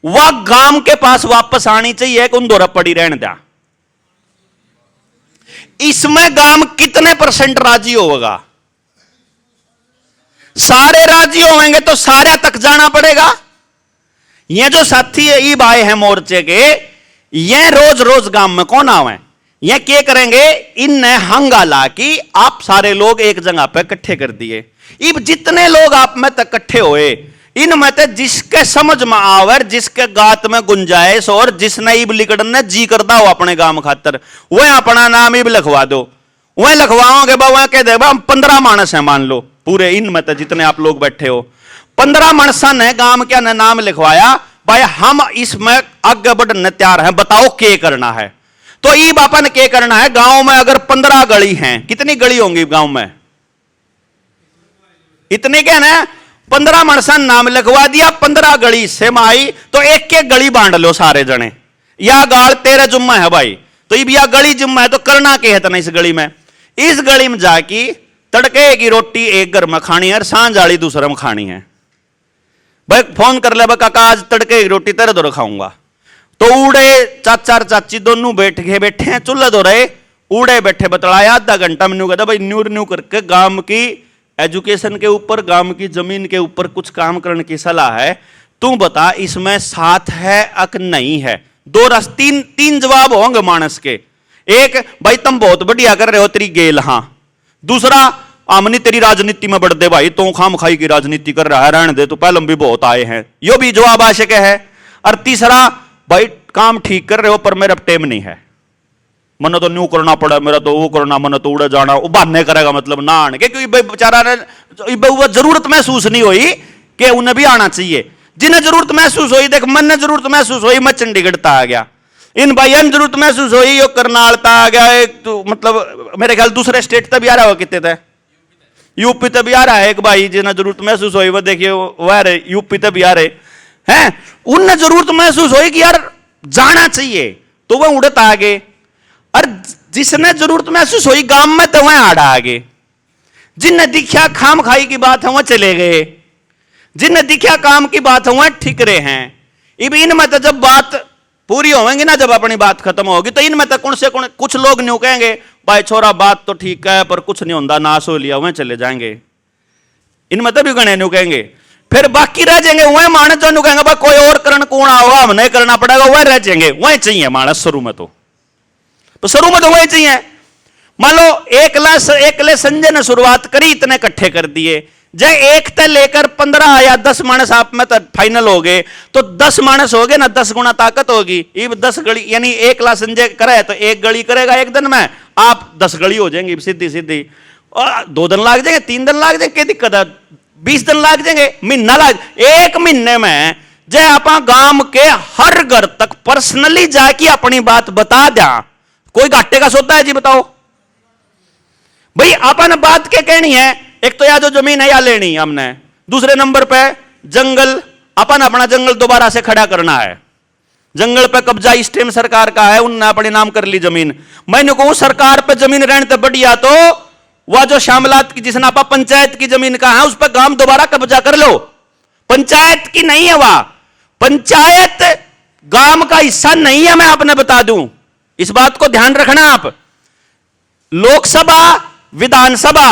वह गांव के पास वापस आनी चाहिए कि उन दौरा पड़ी रहने दिया। इसमें गांव कितने % राजी होगा? सारे राजी होंगे तो सारे तक जाना पड़ेगा। ये जो साथी है ई भाई है मोर्चे के, ये रोज रोज गांव में कौन आवे, ये क्या करेंगे, इनने हंगाला कि आप सारे लोग एक जगह पे इकट्ठे कर दिए। अब जितने लोग आप में तक इकट्ठे हुए, इनमें से जिसके समझ में आवर, जिसके गात में गुंजाइश और जिसने इब लिकड़ने जी करता हो अपने गांव खातर, वह अपना नाम इब लिखवा दो। वह लिखवाओगे वह कह दे हम 15 मानस है मान लो पूरे, इनमें से जितने आप लोग बैठे हो 15 मानसा ने गांव के नाम लिखवाया, भाई हम इसमें आगे बढ़ने तैयार हैं, बताओ क्या करना है। तो ये बापन क्या करना है, गांव में अगर 15 गली हैं, कितनी गली होंगी गांव में? इतने क्या ना 15 मनसन नाम लिखवा दिया, 15 गली से आई तो एक एक गली बांट लो सारे जने, या गाल तेरे जुम्मा है भाई, तो ये या गली जुम्मा है तो करना क्या है तना इस गली में? इस गली में जाके तड़के की रोटी एक घर में खानी है और सांझ वाली दूसरे में खानी है। भाई फोन कर ले काका आज तड़के की रोटी तेरे दो खाऊंगा, तो उड़े चाचा और चाची दोनों बैठे हैं चूल्हे दो रहे, उड़े बैठे बतलाया आधा घंटा में न्यू कहता भाई न्यू न्यू करके गांव की एजुकेशन के ऊपर, गांव की जमीन के ऊपर कुछ काम करने की सलाह है, तू बता इसमें साथ है अक नहीं है? 2 तीन जवाब होंगे मानस के। एक, भाई तुम बहुत बढ़िया कर रहे हो, तेरी गेल, हां। दूसरा, आमनी तेरी राजनीति में बढ़ दे भाई, तो खाम खाई की राजनीति कर रहा है, रहने दे, तो पहले भी बहुत आए हैं, यो भी जवाब आवश्यक है। और तीसरा, भाई काम ठीक कर रहे हो पर मेरा टेम नहीं है, मन तो न्यू करना पड़ा, मेरा तो वो करना, मन तो उड़े जाना, वो बहाने करेगा मतलब ना आने के, क्योंकि बेचारा ने जरूरत महसूस नहीं हुई कि उन्हें भी आना चाहिए। जिन्हें जरूरत महसूस हुई, देख मन ने जरूरत महसूस हुई, मैं चंडीगढ़ तक आ गया, इन भाइयों ने जरूरत महसूस हुई, यो करनाल तक आ गया, एक तो मतलब मेरे ख्याल दूसरे स्टेट तक भी आ रहा हो, कितने थे, यूपी तक भी आ रहा है एक भाई, जिन्हें जरूरत महसूस हुई, वो देखिए वह रहे यूपी तक भी आ रहे हैं, उन्हें जरूरत महसूस हुई कि यार जाना चाहिए, तो वह उड़त आगे। और जिसने जरूरत महसूस हुई गांव में, तो वह आड़ा आगे। जिन्हें दिखा खाम खाई की बात है वह चले गए, जिन्हें दिखा काम की बात है वह ठिकरे हैं। इनमें तो जब बात पूरी होगी ना, जब अपनी बात खत्म होगी, तो इनमें तो कौन से कौन, कुछ लोग न्यू कहेंगे भाई छोरा बात तो ठीक है पर कुछ नहीं होता, नाश हो लिया, वह चले जाएंगे, इनमें तो भी गणे न्यू कहेंगे। फिर बाकी रह जाएंगे वह मानस जो न्यू कहेंगे भाई कोई और करण कौन होगा, हम नहीं करना पड़ेगा, वह रह जाएंगे, वह चाहिए मानस शुरू में, तो शुरू में तो वही चाहिए। मान लो एक ले संजय ने शुरुआत करी, इतने इकट्ठे कर दिए, जय एक तय लेकर 15 या 10 मानस आप में तो फाइनल हो गए, तो 10 मानस हो गए ना, 10 गुना ताकत होगी। ये 10 गली, यानी 1 लाख संजय करे तो 1 गली करेगा एक दिन में, आप 10 गली हो जाएंगी सीधी सीधी, और 2 दिन लाग जाएंगे, 3 दिन लाग जाएंगे, क्या दिक्कत है, 20 दिन लाग जाएंगे, महीना लाग, 1 महीने में जय आप गांव के हर घर तक पर्सनली जाके अपनी बात बता दिया, कोई घाटे का सौदा है जी बताओ भाई। अपन बात के कहनी है, एक तो या जो जमीन है या लेनी है हमने, दूसरे नंबर पे जंगल, अपन अपना जंगल दोबारा से खड़ा करना है, जंगल पे कब्जा इस टाइम सरकार का है, उनने अपने नाम कर ली जमीन। मैंने कहूं सरकार पे जमीन रहने तो बढ़िया, तो वह जो शामलात की जिसने आपा पंचायत की जमीन का है, उस पर गांव दोबारा कब्जा कर लो, पंचायत की नहीं है वह, पंचायत गांव का हिस्सा नहीं है, मैं आपने बता दूं, इस बात को ध्यान रखना आप। लोकसभा, विधानसभा,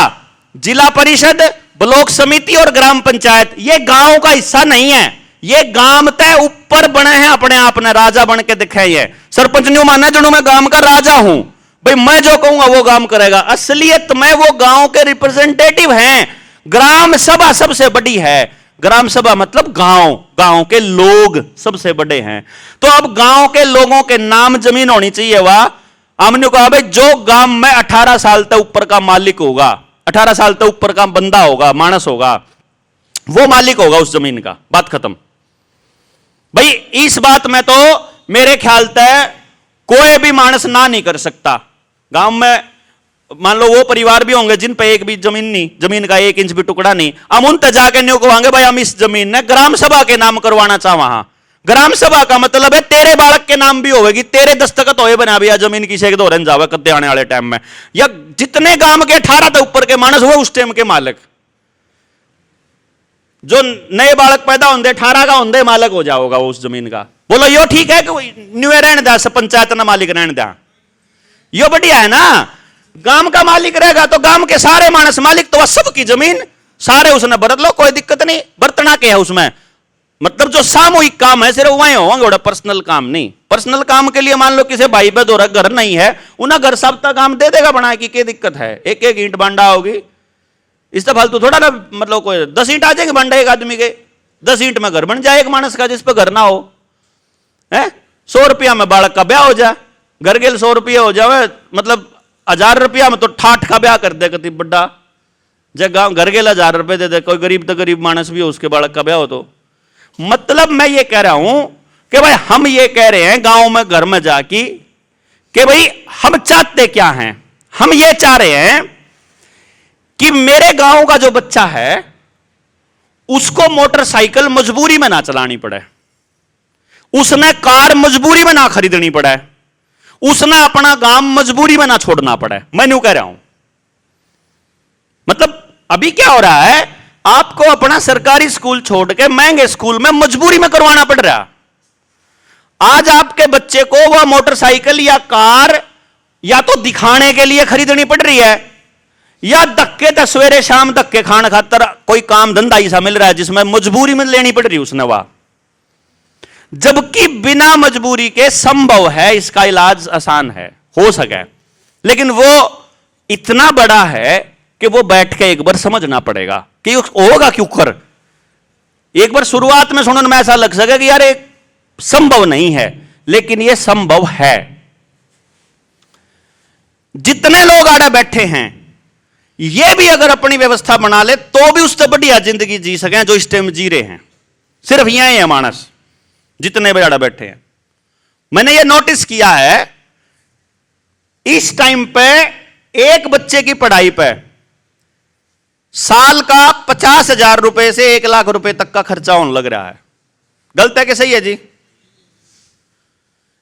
जिला परिषद, ब्लॉक समिति और ग्राम पंचायत, ये गांव का हिस्सा नहीं है, ये गांव तय ऊपर बने हैं, अपने आप ने राजा बन के दिखाई है। सरपंच न्यू माना जनू मैं गांव का राजा हूं भाई, मैं जो कहूंगा वो काम करेगा, असलियत में वो गांव के रिप्रेजेंटेटिव हैं। ग्राम सभा सबसे बड़ी है, ग्राम सभा मतलब गांव, गांव के लोग सबसे बड़े हैं। तो अब गांव के लोगों के नाम जमीन होनी चाहिए। वह हमने कहा भाई जो गांव में 18 साल तक ऊपर का मालिक होगा, 18 साल तक ऊपर का बंदा होगा, मानस होगा, वो मालिक होगा उस जमीन का, बात खत्म भाई। इस बात में तो मेरे ख्याल तक कोई भी मानस ना नहीं कर सकता। गांव में मान लो वो परिवार भी होंगे जिन पे एक भी जमीन नहीं, जमीन का 1 इंच भी टुकड़ा नहीं, हम उन तक जाके न्यू कहेंगे भाई हम इस जमीन ने ग्राम सभा के नाम करवाना चाहवा। ग्राम सभा का मतलब है तेरे बालक के नाम भी होगी, तेरे दस्तखत होए बना भी जमीन की शेख धोरन जावे कद्दे आने वाले टाइम में, या जितने गांव के 18 तक ऊपर के मानस हुए उस टाइम के मालिक, जो नए बालक पैदा होंगे 18 का होंगे मालिक हो जाओगा वो उस जमीन का। बोलो यो ठीक है कि न्यू रहने दिया, सब पंचायत ना मालिक रहने दिया, यो बढ़िया है ना। गांव का मालिक रहेगा तो गांव के सारे मानस मालिक, तो वह सबकी जमीन सारे उसने बरत लो, कोई दिक्कत नहीं। बरतना क्या है उसमें, मतलब जो सामूहिक काम है सिर्फ वही होंगे, पर्सनल काम नहीं। पर्सनल काम के लिए मान लो किसी भाई पे दोरा घर नहीं है, उन्हें घर सब तक काम दे देगा बना की, क्या दिक्कत है। 1-1 ईंट बांडा होगी, इससे फालतू थोड़ा ना, मतलब कोई 10 ईंट आ जाएंगे बांडा एक आदमी के, 10 ईंट में घर बन जाए एक मानस का, जिस पर घर ना हो है। 100 रुपया में बालक का ब्याह हो जाए, घर गेल 100 रुपया हो जाए, मतलब 1000 रुपया में तो ठाठ का ब्याह कर दे कति बड्डा, जब गांव घर गेल 1000 रुपये दे दे, कोई गरीब तो गरीब मानस भी हो उसके बालक का ब्याह हो। तो मतलब मैं ये कह रहा हूं कि भाई हम ये कह रहे हैं गांव में घर में जाके कि भाई हम चाहते क्या हैं, हम ये चाह रहे हैं कि मेरे गांव का जो बच्चा है उसको मोटरसाइकिल मजबूरी में ना चलानी पड़े, उसने कार मजबूरी में ना खरीदनी पड़े, उसने अपना गांव मजबूरी में ना छोड़ना पड़े। मैं यूं कह रहा हूं, मतलब अभी क्या हो रहा है, आपको अपना सरकारी स्कूल छोड़ के महंगे स्कूल में मजबूरी में करवाना पड़ रहा। आज आपके बच्चे को वह मोटरसाइकिल या कार या तो दिखाने के लिए खरीदनी पड़ रही है, या धक्के तक सवेरे शाम धक्के खाने खातर कोई काम धंधा ऐसा मिल रहा है जिसमें मजबूरी में लेनी पड़ रही उसने वह, जबकि बिना मजबूरी के संभव है, इसका इलाज आसान है। हो सके, लेकिन वो इतना बड़ा है कि वो बैठ के एक बार समझना पड़ेगा कि होगा क्यों कर। एक बार शुरुआत में सुनने में ऐसा लग सके कि यार एक संभव नहीं है, लेकिन ये संभव है। जितने लोग आड़े बैठे हैं ये भी अगर अपनी व्यवस्था बना ले तो भी उससे बढ़िया जिंदगी जी सके जो इस टाइम जी रहे हैं। सिर्फ यही है मानस, जितने भी आड़े बैठे हैं। मैंने ये नोटिस किया है इस टाइम पे एक बच्चे की पढ़ाई पे साल का 50,000 रुपए से 1 लाख रुपए तक का खर्चा होने लग रहा है। गलत है कि सही है जी?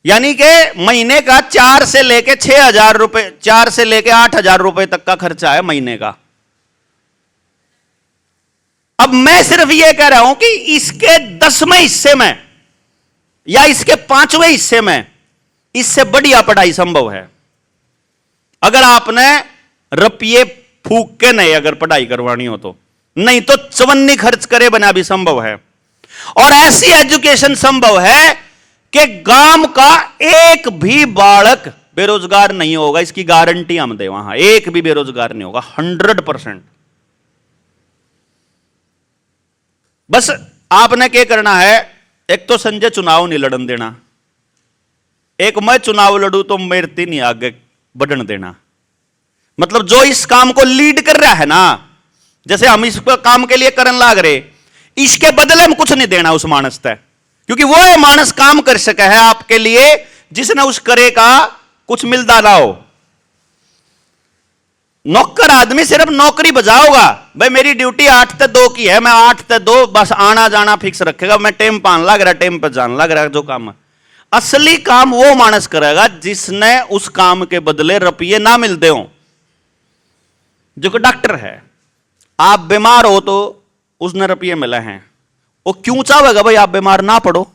यानी कि महीने का 4 से लेके 6,000 रुपए, 4 से लेके 8,000 रुपए तक का खर्चा है महीने का। अब मैं सिर्फ यह कह रहा हूं कि इसके 10वें हिस्से में या इसके 5वें हिस्से में इससे बढ़िया पढ़ाई संभव है। अगर आपने रुपये फूक के नहीं अगर पढ़ाई करवानी हो तो, नहीं तो चवन्नी खर्च करे बना भी संभव है। और ऐसी एजुकेशन संभव है कि गांव का एक भी बालक बेरोजगार नहीं होगा, इसकी गारंटी हम दे। वहां एक भी बेरोजगार नहीं होगा, 100%। बस आपने क्या करना है, एक तो संजय चुनाव नहीं लड़न देना, एक मैं चुनाव लड़ू तो मेरे नहीं आगे बढ़न देना। मतलब जो इस काम को लीड कर रहा है ना, जैसे हम इस काम के लिए करन लाग रहे, इसके बदले में कुछ नहीं देना उस मानस तक, क्योंकि वो मानस काम कर सका है आपके लिए जिसने उस करे का कुछ मिलता ना हो। नौकर आदमी सिर्फ नौकरी बजाओगा, भाई मेरी ड्यूटी 8 से 2 की है, मैं 8 से 2 बस आना जाना फिक्स रखेगा, मैं टाइम पान लग रहा, टाइम पर जान लग रहा, जो काम है। असली काम वो मानस करेगा जिसने उस काम के बदले रुपये ना मिलते हो। जो कि डॉक्टर है, आप बीमार हो तो उसने रुपये मिले हैं, वो क्यों चाहेगा भाई आप बीमार ना पड़ो?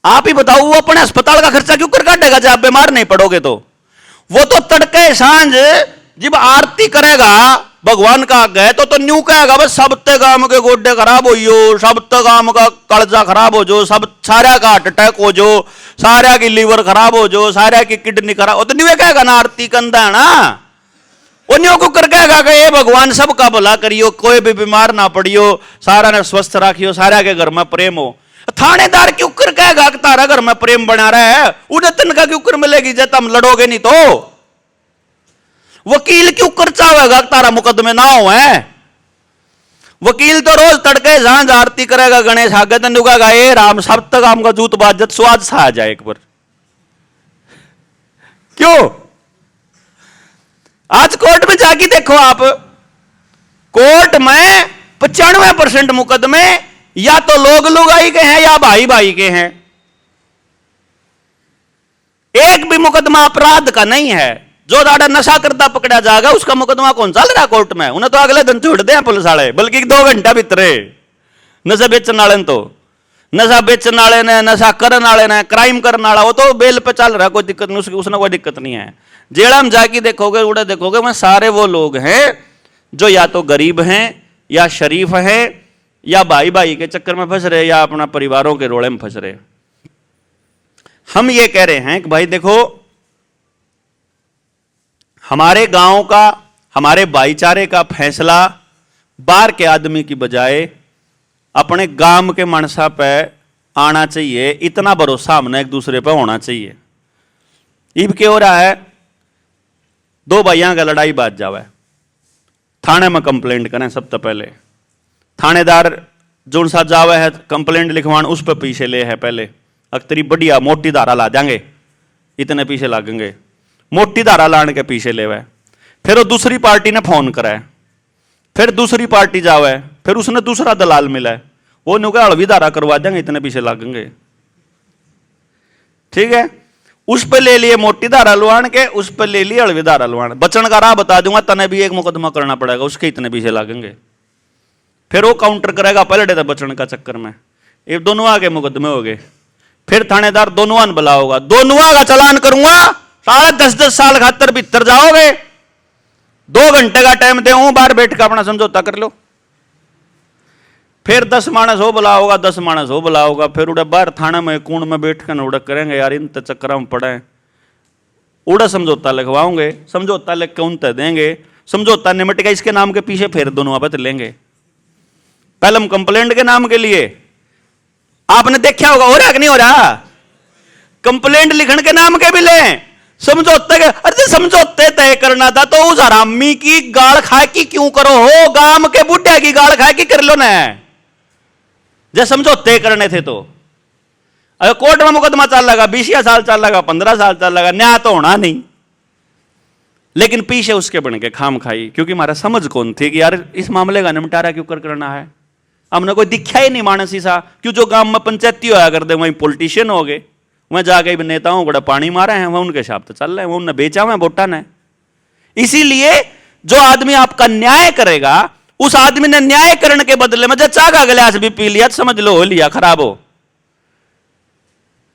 आप ही बताओ, वो अपने अस्पताल का खर्चा क्यों कर काटेगा जब आप बीमार नहीं पड़ोगे? तो वो तो तड़के सांझ जब आरती करेगा भगवान का आगे तो न्यू कहेगा बस सब ते काम के गोड्डे खराब हो जो, सब ते काम का कलजा खराब हो जो, सब सारा का हार्ट अटैक हो जो, सारा की लीवर खराब हो जो, सारा की किडनी खराब हो, तो न्यू कहेगा ना आरती कंदा है ना, वो न्यू को कर कहेगा कि ये भगवान सबका भला करियो, कोई भी बीमार ना पड़ियो, सारा ने स्वस्थ राखियो, सारा के घर में प्रेम हो। थानेदार क्यों कर कहेगा कि तारा घर में प्रेम बना रहा है, उन्हें तनखा क्यों कर मिलेगी जब तुम लड़ोगे नहीं तो? वकील क्यों कर चाहेगा तारा मुकदमे ना हो? है वकील तो रोज तड़के सांझ आरती करेगा गणेश आगे, तो कहेगा ए राम सब तक आम का जूत बाजत स्वाद सा आ जाए एक बार। क्यों? आज कोर्ट में जाके देखो आप, कोर्ट में 95% मुकदमे या तो लोग लुगाई के हैं या भाई भाई के हैं। एक भी मुकदमा अपराध का नहीं है। जो दादा नशा करता पकड़ा जाएगा उसका मुकदमा कौन चल रहा कोर्ट में? उन्हें तो अगले दिन छोड़ दे पुलिस वाले, बल्कि 2 घंटा भीतरे। नशा बेचने वाले तो नशा बेचने वाले ने, नशा करने वाले ने, क्राइम करने वाला वो तो बेल पे चल रहा, कोई दिक्कत नहीं, उसने कोई दिक्कत नहीं है। जेड़ा में जाके देखोगे उड़ा देखोगे वह सारे वो लोग हैं जो या तो गरीब हैं या शरीफ हैं या भाई भाई के चक्कर में फंस रहे या अपना परिवारों के रोड़े में फंस रहे। हम ये कह रहे हैं कि भाई देखो, हमारे गांव का, हमारे भाईचारे का फैसला बाहर के आदमी की बजाय अपने गांव के मनसा पे आना चाहिए। इतना भरोसा हमने एक दूसरे पे होना चाहिए। इब क्या हो रहा है, 2 भाइयों का लड़ाई बाज जावे, थाने में कंप्लेंट करें सबसे पहले। थानेदार जो सा जावे है कंप्लेंट लिखवान, उस पर पीछे ले है पहले, अक्तरी बढ़िया मोटी धारा ला देंगे, इतने पीछे लागेंगे, मोटी धारा लाने के पीछे ले वह। फिर वो दूसरी पार्टी ने फोन करा, फिर दूसरी पार्टी जावे, फिर उसने दूसरा दलाल मिला, वो नुके हड़वी धारा करवा देंगे, इतने पीछे लागेंगे। ठीक है, उस पर ले लिए मोटी धारा लुआन के, उस पर ले लिए हड़वी धारा लुआन। बचन का राह बता दूंगा, तने भी एक मुकदमा करना पड़ेगा, उसके इतने पीछे लागेंगे। फिर वो काउंटर करेगा पलटे थे बचन का चक्कर में, ये दोनों आगे मुकदमे हो गए। फिर थानेदार दोनों बुला होगा, दोनों का चलान करूंगा, 10.5 साल खातर भीतर जाओगे, 2 घंटे का टाइम दे, बाहर बैठ के अपना समझौता कर लो। फिर 10 मानस हो बुला होगा, 10 मानस हो बुला होगा, फिर उड़े बाहर थाने में कूण में बैठ कर उड़क करेंगे, यार इन चक्कर में पड़े उड़ा समझौता लिखवाओगे, समझौता लिख के उनते देंगे, समझौता निमट गया, इसके नाम के पीछे फिर दोनों आपस लेंगे। पहले हम कंप्लेंट के नाम के लिए, आपने देखा होगा हो रहा कि नहीं हो रहा, कंप्लेंट लिखने के नाम के भी लें, समझौते के। अरे समझौते तय करना था तो उस हरामी की गाल खाए की क्यों करो हो, गांव के बुढ़े की गाल खाए की कर लो ना, जब समझौते करने थे तो। अगर कोर्ट में मुकदमा चल लगा, 20 साल चल लगा, 15 साल चल लगा, न्याय तो होना नहीं। लेकिन पीछे उसके बन के खाम खाई, क्योंकि हमारा समझ कौन थी कि यार इस मामले का निपटारा क्यों करना है। हमने कोई दिखा ही नहीं मानस सा, क्यों जो गांव में पंचायती होया करते वहीं पॉलिटिशियन हो गए, वहां जाके नेताओं को पानी मारा है, वह उनके हिसाब से चल रहे हैं, वो उन्हें बेचा हुआ वोटा ने। इसीलिए जो आदमी आपका न्याय करेगा, उस आदमी ने न्याय करने के बदले में चाह का गिलास भी पी लिया, समझ लो हो लिया, खराब हो।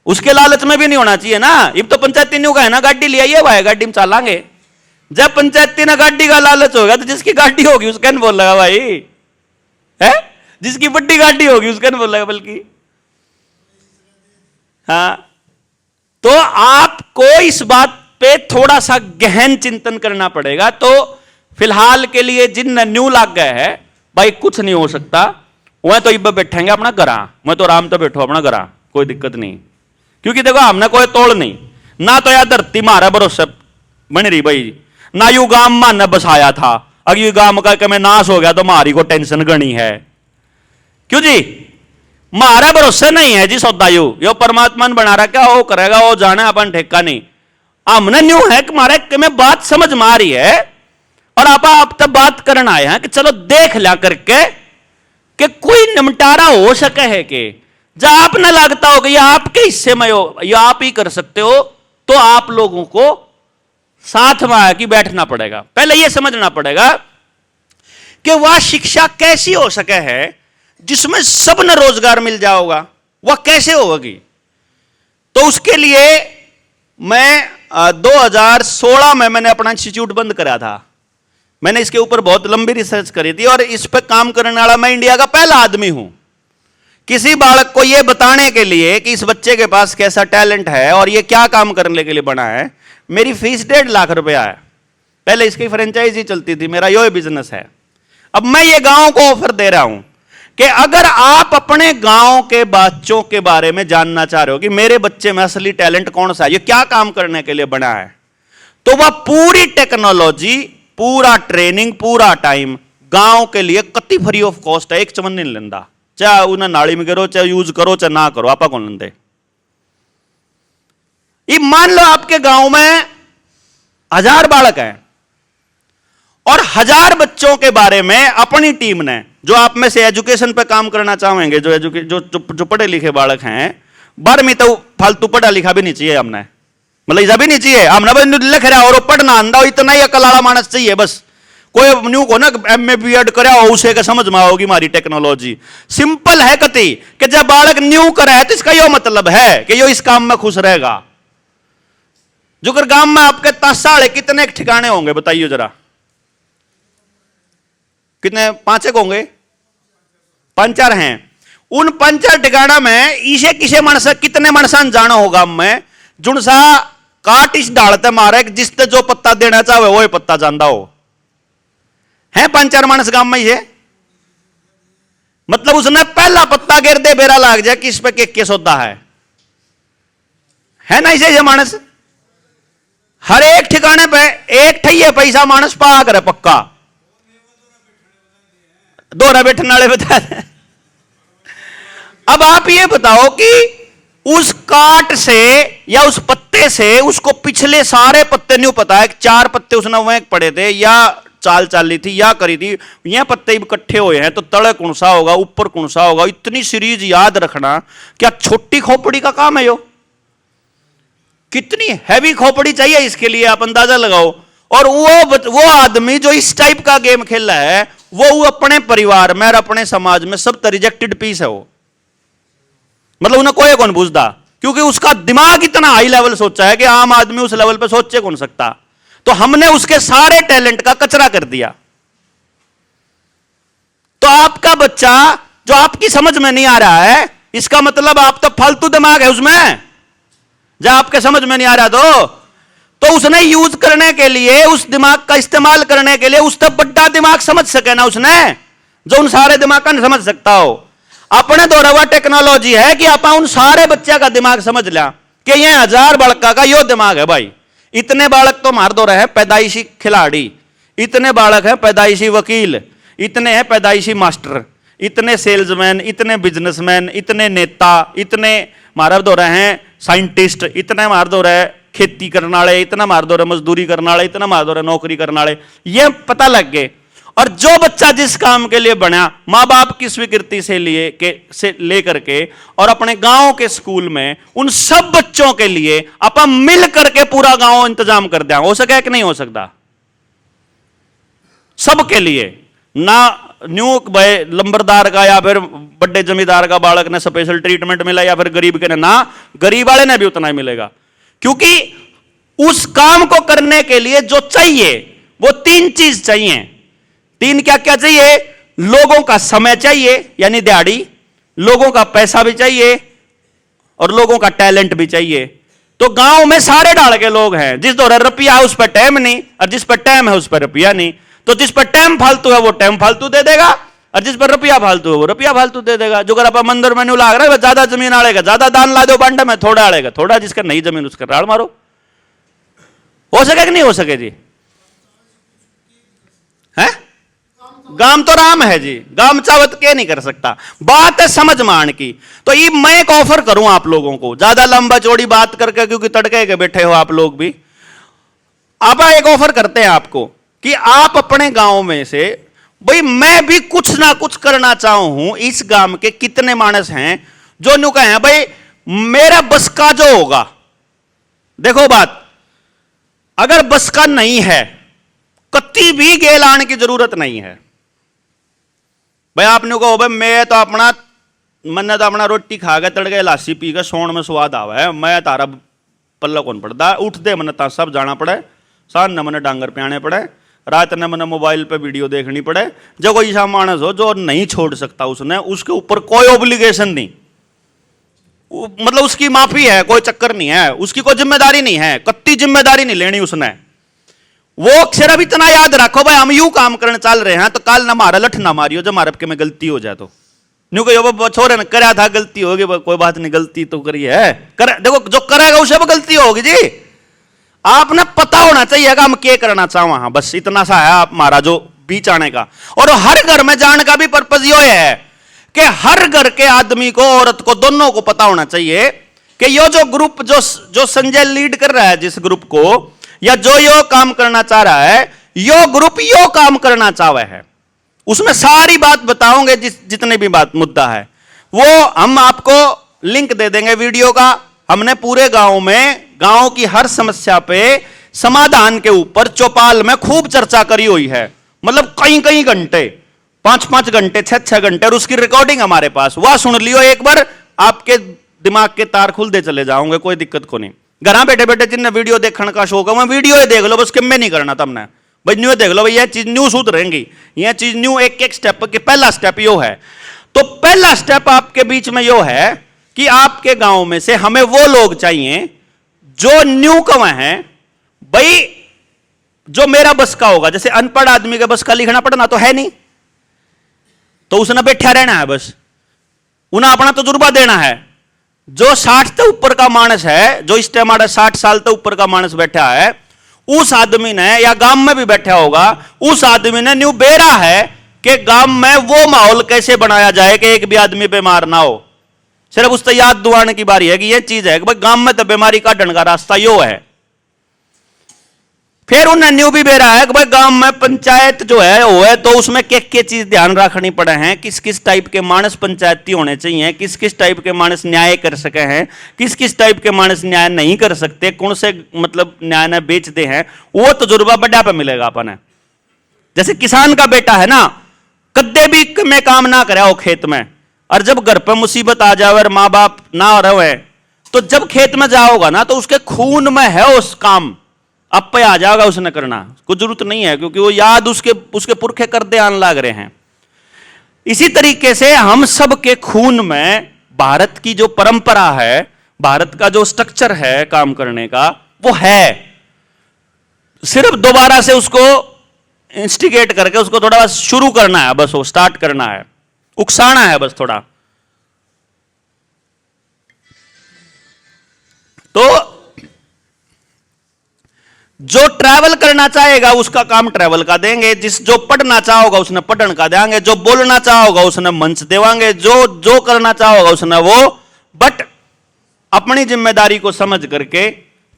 उसके लालच में भी नहीं होना चाहिए ना। अब तो पंचायती ने कहा ना गाड़ी ले आइए भाई, गाड़ी में चलाएंगे। जब पंचायती ने गाड़ी का लालच होगा तो जिसकी गाड़ी होगी उसका नहीं बोल लगा भाई, है जिसकी बड़ी गाड़ी होगी उसका नहीं बोल लगा, बल्कि हाँ। तो आपको इस बात पे थोड़ा सा गहन चिंतन करना पड़ेगा। तो फिलहाल के लिए जिन न्यू लाग गए है भाई, कुछ नहीं हो सकता, वह तो इब बैठेंगे अपना घरा, मैं तो आराम तो बैठो अपना घरा, कोई दिक्कत नहीं। क्योंकि देखो हमने कोई तोड़ नहीं ना, तो यार धरती मारा भरोसे बन रही भाई ना, यू गांव मान बसाया था, अगर यू गांव का मैं नाश हो गया तो मारी को टेंशन गणी है, क्यों जी मारा भरोसे नहीं है जी। सौदा यो परमात्मा ने बना रहा, क्या वो करेगा वो जाने, अपन ठेका नहीं। हमने न्यू है कि मारे कि मैं बात समझ में आ रही है, और आप तब बात करना आए हैं कि चलो देख लिया करके कि कोई निमटारा हो सके है कि जब आपने लगता हो कि ये आपके हिस्से में हो, ये आप ही कर सकते हो, तो आप लोगों को साथ में आके बैठना पड़ेगा। पहले यह समझना पड़ेगा कि वह शिक्षा कैसी हो सके है जिसमें सब न रोजगार मिल जाओगा, वह कैसे होगी। तो उसके लिए मैं 2016 में मैंने अपना इंस्टीट्यूट बंद करा था। मैंने इसके ऊपर बहुत लंबी रिसर्च करी थी, और इस पर काम करने वाला मैं इंडिया का पहला आदमी हूं। किसी बालक को यह बताने के लिए कि इस बच्चे के पास कैसा टैलेंट है और यह क्या काम करने के लिए बना है, मेरी फीस 1.5 लाख रुपया है। पहले इसकी फ्रेंचाइजी चलती थी, मेरा यो बिजनेस है। अब मैं ये गांव को ऑफर दे रहा हूं कि अगर आप अपने गांव के बच्चों के बारे में जानना चाह रहे हो कि मेरे बच्चे में असली टैलेंट कौन सा है, ये क्या काम करने के लिए बना है, तो वह पूरी टेक्नोलॉजी, पूरा ट्रेनिंग, पूरा टाइम गांव के लिए कति फ्री ऑफ कॉस्ट है। एक चमन नहीं लेंदा, चाहे उन्हें नाली में गिरो, चाहे यूज करो, चाहे ना करो, आपा कौन लेंदे। ये मान लो आपके गांव में 1000 बालक हैं, और 1000 बच्चों के बारे में अपनी टीम ने, जो आप में से एजुकेशन पे काम करना चाहेंगे, जो पढ़े लिखे बालक हैं, 12वीं तो फालतू पढ़ा लिखा भी नहीं चाहिए हमने, मतलब इजा भी नहीं चाहिए हमने, लिख रहा और पढ़ना आंदा, इतना ही अकल वाला मानस चाहिए बस। कोई न्यू को ना MA BEd करे उसे का समझ में आओगी हमारी टेक्नोलॉजी। सिंपल है कति कि जब बालक न्यू करे है तो इसका यो मतलब है कि यो इस काम में खुश रहेगा। जो कर गांव में आपके तासाले कितने ठिकाने होंगे बताइए जरा, कितने? 5 होंगे, 5-4 हैं। उन 5-4 ठिकाना में इसे किसे मनसा, कितने मनसान जाना होगा में, जुनसा काट इस डालते मारे जिसते जो पत्ता देना चाहे वो पत्ता जानता हो है। 5-4 मानस गांव में ये मतलब उसने पहला पत्ता गिर दे बेरा लाग जाए कि इस पे के सौदा है ना। इसे ये मानस हर एक ठिकाने पे एक ठैये पैसा मानस पा करे पक्का, दोहरा बैठने वाले बता। अब आप ये बताओ कि उस काट से या उस पत्ते से उसको पिछले सारे पत्ते नहीं पता है, 4 पत्ते उसने वह पड़े थे या चाल चाली थी या करी थी, यह पत्ते इकट्ठे हुए हैं तो तले कौन सा होगा, ऊपर कौन सा होगा, इतनी सीरीज याद रखना क्या छोटी खोपड़ी का काम है यो? कितनी हैवी खोपड़ी चाहिए इसके लिए, आप अंदाजा लगाओ। और वो आदमी जो इस टाइप का गेम खेल रहा है वो अपने परिवार में और अपने समाज में सब रिजेक्टेड पीस है वो, मतलब उन्हें कोई कौन पूछता, क्योंकि उसका दिमाग इतना हाई लेवल सोचा है कि आम आदमी उस लेवल पे सोचे कौन सकता। तो हमने उसके सारे टैलेंट का कचरा कर दिया। तो आपका बच्चा जो आपकी समझ में नहीं आ रहा है, इसका मतलब आप तो फालतू दिमाग है उसमें, जब आपके समझ में नहीं आ रहा तो तो उसने यूज करने के लिए, उस दिमाग का इस्तेमाल करने के लिए उस तक बड़ा दिमाग समझ सके ना उसने, जो उन सारे दिमाग का नहीं समझ सकता हो। अपने द्वारा वह टेक्नोलॉजी है कि आप उन सारे बच्चे का दिमाग समझ लिया कि ये 1000 बालका का यो दिमाग है भाई। इतने बालक तो मार दो रहे हैं पैदाइशी खिलाड़ी, इतने बालक है पैदाइशी वकील, इतने हैं पैदाइशी मास्टर, इतने सेल्समैन, इतने बिजनेसमैन, इतने नेता, इतने मार दो रहे हैं साइंटिस्ट, इतने मार दो रहे खेती करने वाले, इतना मार दो रहे मजदूरी करने वाले, इतना मार दो रहे नौकरी करने वाले। ये पता लग गए। और जो बच्चा जिस काम के लिए बना, माँ बाप की स्वीकृति से लेकर के और अपने गांव के स्कूल में उन सब बच्चों के लिए अपन मिल करके पूरा गांव इंतजाम कर दिया। हो सके कि नहीं हो सकता? सबके लिए ना न्यू भाई लंबरदार का या फिर बड़े जमींदार का बालक ने स्पेशल ट्रीटमेंट मिला या फिर गरीब के ना, गरीब वाले ने भी उतना ही मिलेगा। क्योंकि उस काम को करने के लिए जो चाहिए वो 3 चीज चाहिए। 3 क्या क्या चाहिए? लोगों का समय चाहिए यानी दिहाड़ी, लोगों का पैसा भी चाहिए और लोगों का टैलेंट भी चाहिए। तो गांव में सारे डाल के लोग हैं, जिस दौरान रुपया है उस पर टाइम नहीं, और जिस पर टाइम है उस पर रुपया नहीं। तो जिस पर टाइम फालतू है वो टाइम फालतू दे देगा, और जिस पर रुपया फालतू है वो रुपया फालतू दे देगा। जो अगर आप मंदिर में लाग रहा है ज्यादा जमीन आड़ेगा ज्यादा दान ला दो बांडा में, थोड़ा आड़ेगा थोड़ा, जिसका नहीं जमीन उसका राड़ मारो। हो सके कि नहीं हो सके जी? है गाम तो राम है जी, गाम चावत के नहीं कर सकता। बात है समझ मान की। तो ये मैं एक ऑफर करूं आप लोगों को, ज्यादा लंबा चौड़ी बात करके, क्योंकि तड़के के बैठे हो आप लोग भी। आप एक ऑफर करते हैं आपको कि आप अपने गांव में से, भाई मैं भी कुछ ना कुछ करना चाहूं हूं। इस गांव के कितने मानस हैं जो न्यू कहे भाई मेरा बस का जो होगा। देखो बात, अगर बस का नहीं है कत्ती भी गेल आने की जरूरत नहीं है। भाई आपने कहो भाई मैं तो अपना मन तो अपना रोटी खा के तड़के लासी पी के सोन में स्वाद आवा है, मैं तारा पल्ला कौन पड़ता। उठते मन ता सब जाना पड़े, सान न मन डांगर पियाने पड़े, रात न मन मोबाइल पे वीडियो देखनी पड़े। जो कोई ऐसा मानस हो जो नहीं छोड़ सकता, उसने उसके ऊपर कोई ऑब्लिगेशन नहीं, मतलब उसकी माफी है, कोई चक्कर नहीं है, उसकी कोई जिम्मेदारी नहीं है, कत्ती जिम्मेदारी नहीं लेनी उसने। वो सिर्फ इतना याद रखो भाई हम यूं काम करने चल रहे हैं तो काल ना मारा लठ ना मारियो जब मारब के में गलती हो जाए तो। न्यू कहो छोरे ने कराया था गलती होगी, कोई बात नहीं गलती तो करी है, देखो जो करेगा उसे गलती होगी जी। आपने पता होना चाहिए हम क्या करना चाहो, हाँ बस इतना सा है आप हमारा जो बीच आने का। और हर घर में जाने का भी पर्पज ये है कि हर घर के आदमी को औरत को दोनों को पता होना चाहिए कि ये जो ग्रुप जो संजय लीड कर रहा है जिस ग्रुप को, या जो यो काम करना चाह रहा है, यो ग्रुप यो काम करना चाहे है। उसमें सारी बात बताओगे जितने भी बात मुद्दा है वो हम आपको लिंक दे देंगे वीडियो का। हमने पूरे गांव में गांव की हर समस्या पे समाधान के ऊपर चौपाल में खूब चर्चा करी हुई है, मतलब कई घंटे, 5 घंटे 6 घंटे, और उसकी रिकॉर्डिंग हमारे पास। वह सुन लियो एक बार, आपके दिमाग के तार खुलते चले जाओगे, कोई दिक्कत को नहीं। घर बैठे बैठे जिन्हें वीडियो देखने का शौक है मैं वीडियो देख लो, बस किम्मे नहीं करना तुमने भाई, न्यू देख लो भाई, यह चीज न्यू सूत रहेंगी, यह चीज न्यू एक स्टेप के पहला स्टेप यो है। तो पहला स्टेप आपके बीच में यो है कि आपके गांव में से हमें वो लोग चाहिए जो न्यू कम है भाई, जो मेरा बस का होगा। जैसे अनपढ़ आदमी के बस का लिखना पढ़ना तो है नहीं, तो उसने बैठा रहना है, बस उन्हें अपना तजुर्बा देना है। जो 60 से ऊपर का मानस है, जो इस टाइम 60 साल से ऊपर का मानस बैठा है, उस आदमी ने, या गांव में भी बैठा होगा, उस आदमी ने न्यू बेरा है कि गांव में वो माहौल कैसे बनाया जाए कि एक भी आदमी बीमार ना हो। सिर्फ उससे याद दुआने की बारी है कि ये चीज है कि भाई गांव में तो बीमारी काटने का रास्ता यो है। फिर उन्हें न्यू भी बेरा है कि भाई गांव में पंचायत जो है वो है, तो उसमें क्या चीज ध्यान रखनी पड़े हैं, किस किस टाइप के मानस पंचायती होने चाहिए, किस किस टाइप के मानस न्याय कर सके हैं, किस किस टाइप के मानस न्याय नहीं कर सकते, कौन से मतलब न्याय ने बेचते हैं, वो तजुर्बा बड़ा पे मिलेगा अपन। जैसे किसान का बेटा है ना, कद्दे भी में काम ना करे हो खेत में, और जब घर पर मुसीबत आ जाए और माँ बाप ना रहे, तो जब खेत में जाओगा ना तो उसके खून में है उस काम, अब पे आ जाएगा उसने करना, कोई जरूरत नहीं है, क्योंकि वो याद उसके पुरखे करते आने लग रहे हैं। इसी तरीके से हम सब के खून में भारत की जो परंपरा है, भारत का जो स्ट्रक्चर है काम करने का, वो है। सिर्फ दोबारा से उसको इंस्टिगेट करके उसको थोड़ा बस शुरू करना है, बस वो स्टार्ट करना है, उकसाना है बस थोड़ा। तो जो ट्रैवल करना चाहेगा उसका काम ट्रैवल का देंगे, जो पढ़ना चाहोगा उसने पढ़न का देंगे, जो बोलना चाहोगा उसने मंच देवांगे, जो करना चाहोगा उसने वो। बट अपनी जिम्मेदारी को समझ करके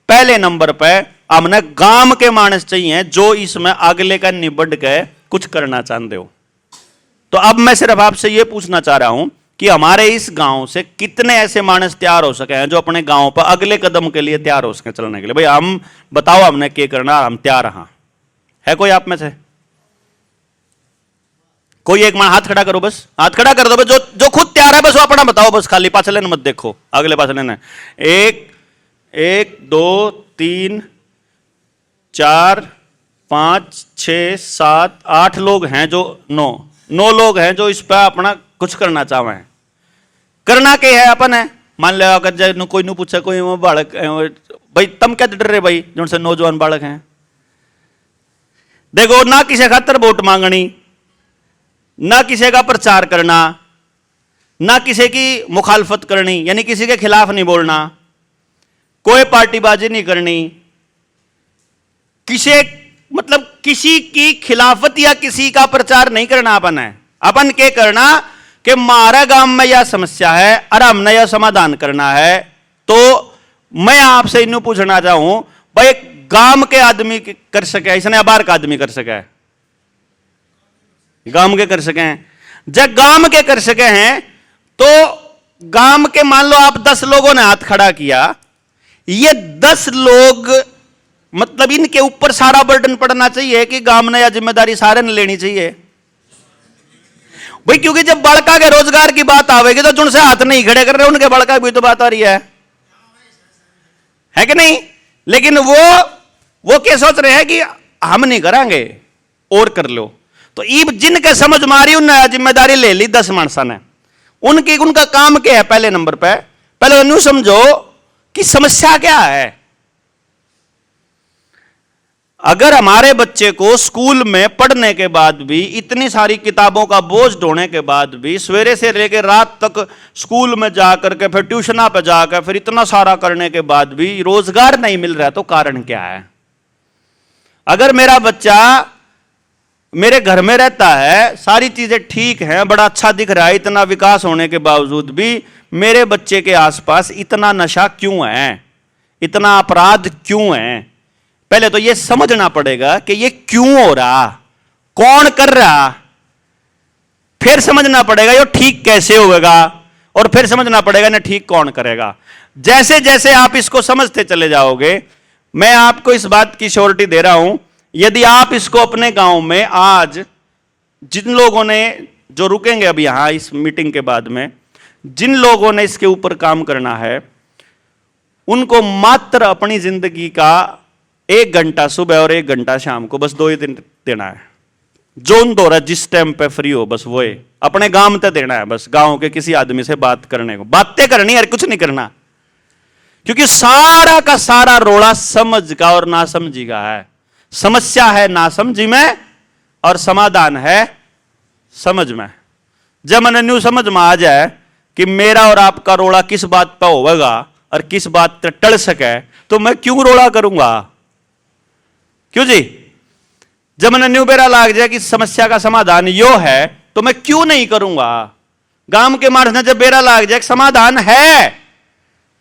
पहले नंबर पे हमने गांव के मानस चाहिए जो इसमें अगले का निबड़ के कुछ करना चाहते हो। तो अब मैं सिर्फ आपसे यह पूछना चाह रहा हूं कि हमारे इस गांव से कितने ऐसे मानस तैयार हो सके हैं जो अपने गांव पर अगले कदम के लिए तैयार हो सके चलने के लिए। भाई हम बताओ हमने क्या करना, हम तैयार हैं। है कोई आप में से? कोई एक मान हाथ खड़ा करो, बस हाथ खड़ा कर दो बस, जो खुद तैयार है बस वो अपना बताओ, बस खाली पाछले मत देखो, अगले पाछले ने। एक 2 3 4 5 6 7 8 लोग हैं जो 9 लोग हैं जो इस पर अपना कुछ करना चाहे हैं। करना क्या है अपन है, मान लो अगर कोई नहीं पूछे, कोई बालक भाई तम क्या डर रहे भाई जो से नौजवान बालक हैं। देखो ना किसी खातर वोट मांगनी, ना किसी का प्रचार करना, ना किसी की मुखालफत करनी, यानी किसी के खिलाफ नहीं बोलना, कोई पार्टीबाजी नहीं करनी, किसी की खिलाफत या किसी का प्रचार नहीं करना। अपन है अपन क्या करना कि हमारे गांव में यह समस्या है और हमने यह समाधान करना है। तो मैं आपसे इन पूछना चाहूं भाई गांव के आदमी कर सके इसने बाहर का आदमी कर सके? गांव के कर सके हैं। जब गांव के कर सके हैं तो गांव के मान लो आप 10 लोगों ने हाथ खड़ा किया, ये 10 लोग मतलब इनके ऊपर सारा बर्डन पड़ना चाहिए कि गांव ने यह जिम्मेदारी सारे ने लेनी चाहिए भाई। क्योंकि जब बड़का के रोजगार की बात आवेगी तो जिनसे हाथ नहीं खड़े कर रहे उनके बड़का भी तो बात आ रही है कि नहीं? लेकिन वो क्या सोच रहे हैं कि हम नहीं करांगे और कर लो। तो ईब जिनके समझ मारी उन्हें जिम्मेदारी ले ली 10 मानसा ने, उनका काम क्या है? पहले नंबर पे पहले न्यू समझो कि समस्या क्या है। अगर हमारे बच्चे को स्कूल में पढ़ने के बाद भी इतनी सारी किताबों का बोझ ढोने के बाद भी सवेरे से लेकर रात तक स्कूल में जाकर के फिर ट्यूशना पे जाकर फिर इतना सारा करने के बाद भी रोजगार नहीं मिल रहा, तो कारण क्या है? अगर मेरा बच्चा मेरे घर में रहता है, सारी चीजें ठीक हैं, बड़ा अच्छा दिख रहा है, इतना विकास होने के बावजूद भी मेरे बच्चे के आसपास इतना नशा क्यों है, इतना अपराध क्यों है? पहले तो यह समझना पड़ेगा कि यह क्यों हो रहा, कौन कर रहा, फिर समझना पड़ेगा ये ठीक कैसे होगा, और फिर समझना पड़ेगा ना ठीक कौन करेगा। जैसे जैसे आप इसको समझते चले जाओगे, मैं आपको इस बात की श्योरिटी दे रहा हूं, यदि आप इसको अपने गांव में आज जिन लोगों ने जो रुकेंगे अब यहां इस मीटिंग के बाद में, जिन लोगों ने इसके ऊपर काम करना है, उनको मात्र अपनी जिंदगी का 1 घंटा सुबह और 1 घंटा शाम को, बस 2 ही दिन देना है। जोन दो रहा जिस टाइम पे फ्री हो, बस वो अपने गांव में देना है। बस गांव के किसी आदमी से बात करने को, बातें करनी है, कुछ नहीं करना। क्योंकि सारा का सारा रोड़ा समझ का और नासमझी का है। समस्या है नासमझी में और समाधान है समझ में। जब मैंने न्यू समझ में आ जाए कि मेरा और आपका रोड़ा किस बात पर होगा और किस बात पर टल सके, तो मैं क्यों रोड़ा करूंगा? क्यों जी? जब मैंने न्यू बेरा लाग जाए कि समस्या का समाधान यो है, तो मैं क्यों नहीं करूंगा? गांव के मानस ने जब बेरा लाग जाए समाधान है,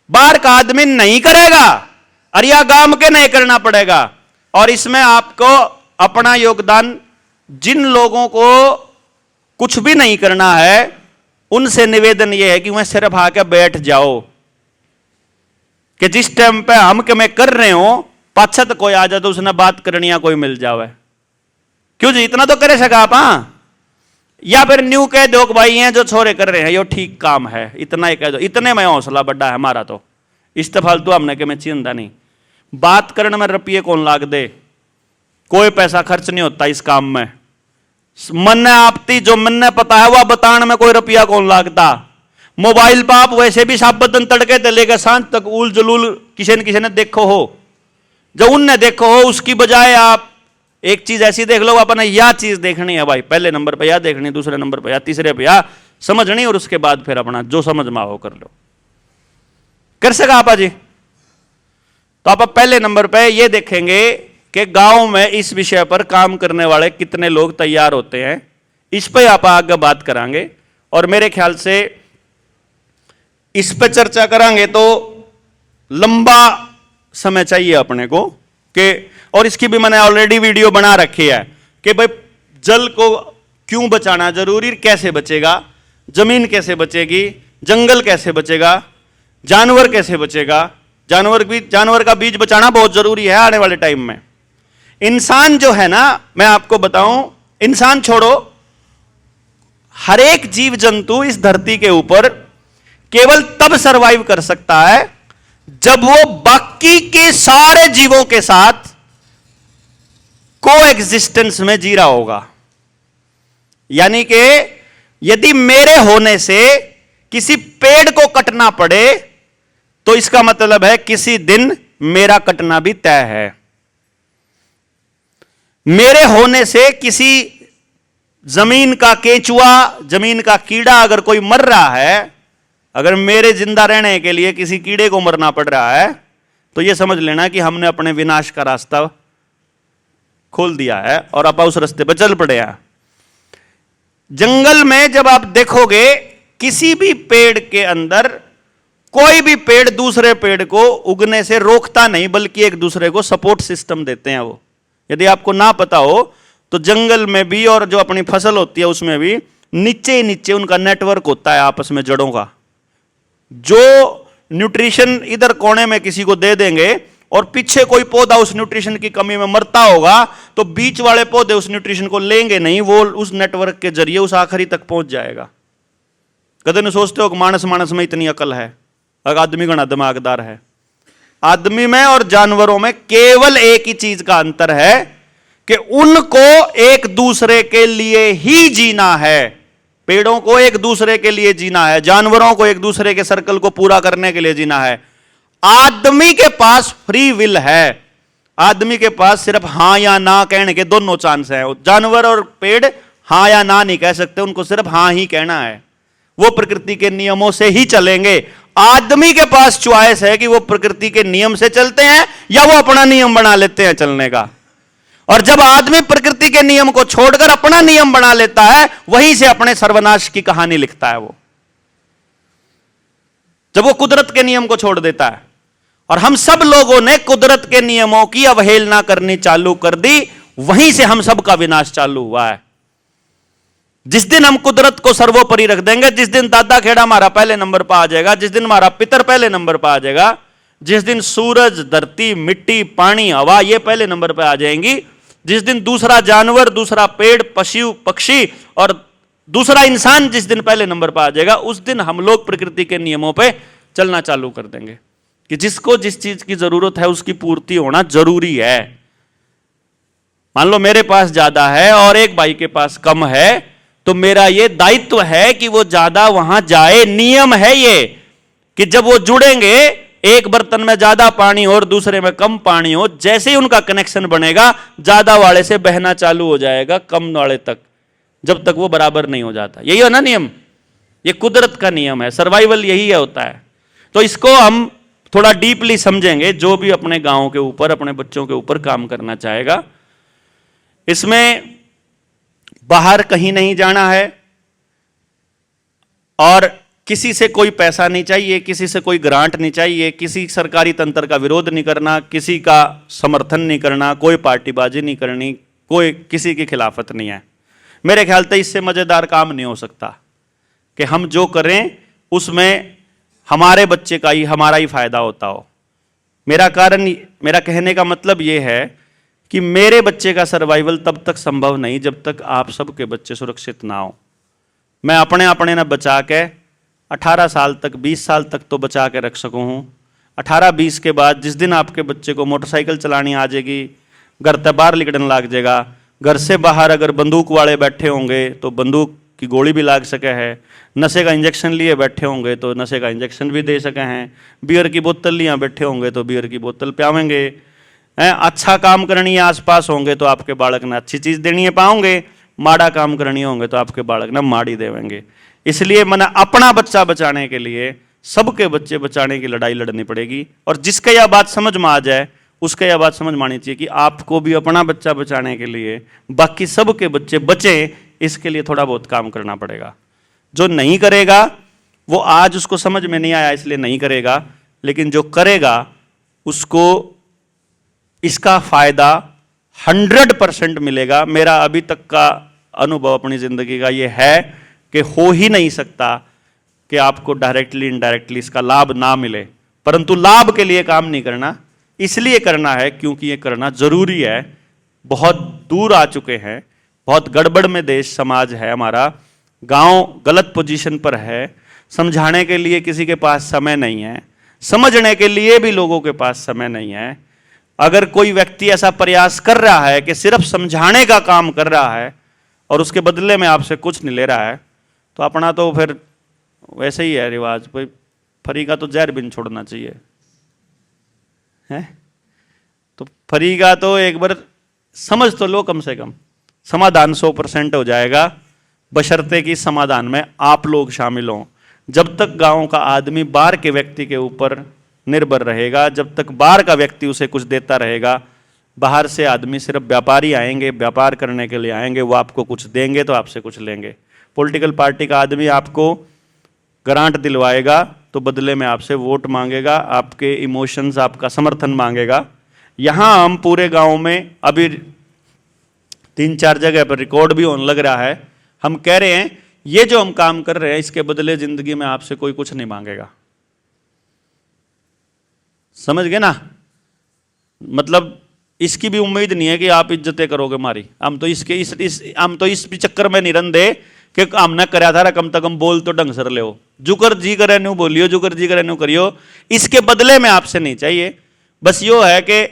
बाहर का आदमी नहीं करेगा और या गांव के नहीं करना पड़ेगा। और इसमें आपको अपना योगदान, जिन लोगों को कुछ भी नहीं करना है उनसे निवेदन यह है कि वह सिर्फ आके बैठ जाओ, कि जिस टाइम पे हम के मैं कर रहे हो पाछा तो कोई आ जाए तो उसने बात करनी या कोई मिल जावे। क्यों जी? इतना तो करे सका आप। हाँ, या फिर न्यू कह दो कि भाई ये जो छोरे कर रहे हैं यो ठीक काम है, इतना ही कह दो। इतने में हौसला बड़ा है हमारा। तो इस फालतू हमने के मैं चिंता नहीं। बात करने में रुपये कौन लाग दे, कोई पैसा खर्च नहीं होता इस काम में। मन आपती जो मन पता है वह बताने में कोई रुपया कौन लागता। मोबाइल पर आप वैसे भी साबतन तड़के ते लेकर सांझ तक उल जलूल किसी न किसी ने देखो हो, जब उनने देखो उसकी बजाय आप एक चीज ऐसी देख लो, अपने यह चीज देखनी है भाई, पहले नंबर पे यह देखनी, दूसरे नंबर पे यह, तीसरे पे यह समझनी, और उसके बाद फिर अपना जो समझ में आओ कर लो। कर सका आपा जी? तो आप पहले नंबर पे ये देखेंगे कि गांव में इस विषय पर काम करने वाले कितने लोग तैयार होते हैं, इस पे आप आगे बात करांगे। और मेरे ख्याल से इस पे चर्चा करांगे तो लंबा समय चाहिए अपने को कि, और इसकी भी मैंने ऑलरेडी वीडियो बना रखी है कि भाई जल को क्यों बचाना जरूरी, कैसे बचेगा, जमीन कैसे बचेगी, जंगल कैसे बचेगा, जानवर कैसे बचेगा, जानवर का बीज बचाना बहुत जरूरी है आने वाले टाइम में। इंसान जो है ना, मैं आपको बताऊं, इंसान छोड़ो, हर एक जीव जंतु इस धरती के ऊपर केवल तब सरवाइव कर सकता है जब वो बाकी के सारे जीवों के साथ को एग्जिस्टेंस में जी रहा होगा। यानी कि यदि मेरे होने से किसी पेड़ को कटना पड़े तो इसका मतलब है किसी दिन मेरा कटना भी तय है। मेरे होने से किसी जमीन का केंचुआ, जमीन का कीड़ा अगर कोई मर रहा है, अगर मेरे जिंदा रहने के लिए किसी कीड़े को मरना पड़ रहा है, तो यह समझ लेना कि हमने अपने विनाश का रास्ता खोल दिया है और आप उस रास्ते पर चल पड़े हैं। जंगल में जब आप देखोगे किसी भी पेड़ के अंदर कोई भी पेड़ दूसरे पेड़ को उगने से रोकता नहीं, बल्कि एक दूसरे को सपोर्ट सिस्टम देते हैं वो। यदि आपको ना पता हो तो जंगल में भी और जो अपनी फसल होती है उसमें भी नीचे नीचे उनका नेटवर्क होता है आपस में जड़ों का। जो न्यूट्रिशन इधर कोने में किसी को दे देंगे और पीछे कोई पौधा उस न्यूट्रिशन की कमी में मरता होगा तो बीच वाले पौधे उस न्यूट्रिशन को लेंगे नहीं, वो उस नेटवर्क के जरिए उस आखिरी तक पहुंच जाएगा। कदे न सोचते हो कि मानस में इतनी अकल है, अगर आदमी घना दिमागदार है। आदमी में और जानवरों में केवल एक ही चीज का अंतर है कि उनको एक दूसरे के लिए ही जीना है। पेड़ों को एक दूसरे के लिए जीना है, जानवरों को एक दूसरे के सर्कल को पूरा करने के लिए जीना है। आदमी के पास फ्री विल है, आदमी के पास सिर्फ हां या ना कहने के दोनों चांस है। जानवर और पेड़ हां या ना नहीं कह सकते, उनको सिर्फ हां ही कहना है। वो प्रकृति के नियमों से ही चलेंगे। आदमी के पास चॉइस है कि वो प्रकृति के नियम से चलते हैं या वो अपना नियम बना लेते हैं चलने का। और जब आदमी प्रकृति के नियम को छोड़कर अपना नियम बना लेता है, वहीं से अपने सर्वनाश की कहानी लिखता है वो, जब वो कुदरत के नियम को छोड़ देता है। और हम सब लोगों ने कुदरत के नियमों की अवहेलना करनी चालू कर दी, वहीं से हम सबका विनाश चालू हुआ है। जिस दिन हम कुदरत को सर्वोपरि रख देंगे, जिस दिन दादा खेड़ा हमारा पहले नंबर पर आ जाएगा, जिस दिन हमारा पितर पहले नंबर पर आ जाएगा, जिस दिन सूरज, धरती, मिट्टी, पानी, हवा ये पहले नंबर पर आ जाएंगी, जिस दिन दूसरा जानवर, दूसरा पेड़, पशु, पक्षी और दूसरा इंसान जिस दिन पहले नंबर पर आ जाएगा, उस दिन हम लोग प्रकृति के नियमों पे चलना चालू कर देंगे कि जिसको जिस चीज की जरूरत है उसकी पूर्ति होना जरूरी है। मान लो मेरे पास ज्यादा है और एक भाई के पास कम है, तो मेरा ये दायित्व है कि वो ज्यादा वहां जाए। नियम है ये कि जब वो जुड़ेंगे, एक बर्तन में ज्यादा पानी और दूसरे में कम पानी हो, जैसे ही उनका कनेक्शन बनेगा, ज्यादा वाले से बहना चालू हो जाएगा कम वाले तक, जब तक वो बराबर नहीं हो जाता। यही है ना नियम, ये कुदरत का नियम है, सर्वाइवल यही होता है। तो इसको हम थोड़ा डीपली समझेंगे, जो भी अपने गांव के ऊपर, अपने बच्चों के ऊपर काम करना चाहेगा। इसमें बाहर कहीं नहीं जाना है और किसी से कोई पैसा नहीं चाहिए, किसी से कोई ग्रांट नहीं चाहिए, किसी सरकारी तंत्र का विरोध नहीं करना, किसी का समर्थन नहीं करना, कोई पार्टीबाजी नहीं करनी, कोई किसी की खिलाफत नहीं है। मेरे ख्याल से इससे मजेदार काम नहीं हो सकता कि हम जो करें उसमें हमारे बच्चे का ही, हमारा ही फायदा होता हो। मेरा कहने का मतलब यह है कि मेरे बच्चे का सर्वाइवल तब तक संभव नहीं जब तक आप सबके बच्चे सुरक्षित ना हो। मैं अपने ना बचा के 18 साल तक, 20 साल तक तो बचा के रख सकूं हूं। 18-20 के बाद जिस दिन आपके बच्चे को मोटरसाइकिल चलानी आ जाएगी, घर से बाहर निकलने लग जाएगा, घर से बाहर अगर बंदूक वाले बैठे होंगे तो बंदूक की गोली भी लाग सके है, नशे का इंजेक्शन लिए बैठे होंगे तो नशे का इंजेक्शन भी दे सके हैं, बियर की बोतल लिए बैठे होंगे तो बियर की बोतल पियावेंगे, हैं। अच्छा काम करनी है आसपास होंगे तो आपके बालक ने अच्छी चीज देनी है पाओगे, माड़ा काम करनी होंगे तो आपके बालक ने माड़ी देवेंगे। इसलिए मैंने अपना बच्चा बचाने के लिए सबके बच्चे बचाने की लड़ाई लड़नी पड़ेगी। और जिसके यह बात समझ में आ जाए उसके यह बात समझ में आनी चाहिए कि आपको भी अपना बच्चा बचाने के लिए बाकी सबके बच्चे बचे, इसके लिए थोड़ा बहुत काम करना पड़ेगा। जो नहीं करेगा वो आज उसको समझ में नहीं आया इसलिए नहीं करेगा, लेकिन जो करेगा उसको इसका फायदा 100% मिलेगा। मेरा अभी तक का अनुभव अपनी जिंदगी का ये है कि हो ही नहीं सकता कि आपको डायरेक्टली इनडायरेक्टली इसका लाभ ना मिले, परंतु लाभ के लिए काम नहीं करना, इसलिए करना है क्योंकि ये करना जरूरी है। बहुत दूर आ चुके हैं, बहुत गड़बड़ में देश समाज है हमारा, गांव गलत पोजीशन पर है, समझाने के लिए किसी के पास समय नहीं है, समझने के लिए भी लोगों के पास समय नहीं है। अगर कोई व्यक्ति ऐसा प्रयास कर रहा है कि सिर्फ समझाने का काम कर रहा है और उसके बदले में आपसे कुछ नहीं ले रहा है, तो अपना तो फिर वैसे ही है रिवाज, कोई फरी का तो जहर भी नहीं छोड़ना चाहिए है। तो फरी का तो एक बार समझ तो लो, कम से कम समाधान 100% हो जाएगा, बशर्ते कि समाधान में आप लोग शामिल हों। जब तक गांव का आदमी बाहर के व्यक्ति के ऊपर निर्भर रहेगा, जब तक बाहर का व्यक्ति उसे कुछ देता रहेगा, बाहर से आदमी सिर्फ व्यापारी आएंगे, व्यापार करने के लिए आएंगे, वो आपको कुछ देंगे तो आपसे कुछ लेंगे। पॉलिटिकल पार्टी का आदमी आपको ग्रांट दिलवाएगा तो बदले में आपसे वोट मांगेगा, आपके इमोशंस, आपका समर्थन मांगेगा। यहां हम पूरे गांव में अभी 3-4 जगह पर रिकॉर्ड भी होने लग रहा है, हम कह रहे हैं ये जो हम काम कर रहे हैं इसके बदले जिंदगी में आपसे कोई कुछ नहीं मांगेगा। समझ गए ना? मतलब इसकी भी उम्मीद नहीं है कि आप इज्जतें करोगे हमारी। हम तो हम तो इस भी चक्कर में नहीं रंधे कि हमने कराया था, कम से कम बोल तो ढंग से ले, जुकर जी करे न्यू बोलियो, जुकर जी करे न्यू करियो, इसके बदले में आपसे नहीं चाहिए। बस यो है कि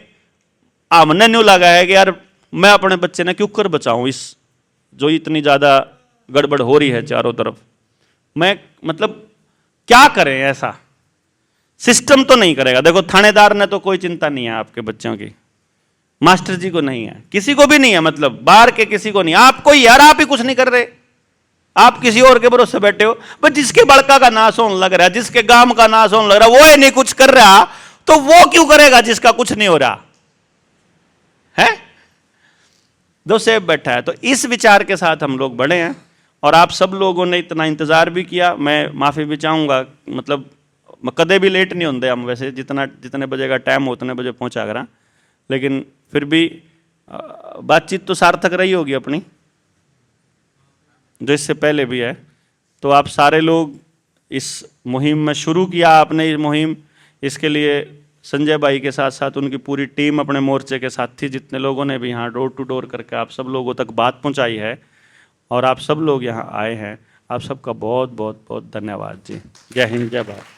हमने न्यू लगा है कि यार मैं अपने बच्चे ने क्यों कर बचाऊं, इस जो इतनी ज्यादा गड़बड़ हो रही है चारों तरफ, मैं मतलब क्या करें। ऐसा सिस्टम तो नहीं करेगा। देखो थानेदार ने तो कोई चिंता नहीं है आपके बच्चों की, मास्टर जी को नहीं है, किसी को भी नहीं है, मतलब बाहर के किसी को नहीं, आपको यार आप ही कुछ नहीं कर रहे, आप किसी और के भरोसे बैठे हो। बस जिसके बड़का का नाश होने लग रहा है, जिसके गांव का नाश होने लग रहा है, वो ही नहीं कुछ कर रहा, तो वो क्यों करेगा जिसका कुछ नहीं हो रहा है? दो सेब बैठा है। तो इस विचार के साथ हम लोग बढ़े हैं और आप सब लोगों ने इतना इंतजार भी किया, मैं माफी भी चाहूंगा। मतलब कदे भी लेट नहीं होते हम, वैसे जितने बजे का टाइम हो उतने बजे पहुंचा करा, लेकिन फिर भी बातचीत तो सार्थक रही होगी अपनी, जो इससे पहले भी है। तो आप सारे लोग इस मुहिम में शुरू किया आपने ये मुहिम, इसके लिए संजय भाई के साथ साथ उनकी पूरी टीम अपने मोर्चे के साथ थी, जितने लोगों ने भी यहाँ डोर टू डोर करके आप सब लोगों तक बात पहुँचाई है और आप सब लोग यहाँ आए हैं, आप सबका बहुत बहुत बहुत धन्यवाद जी। जय हिंद, जय भारत।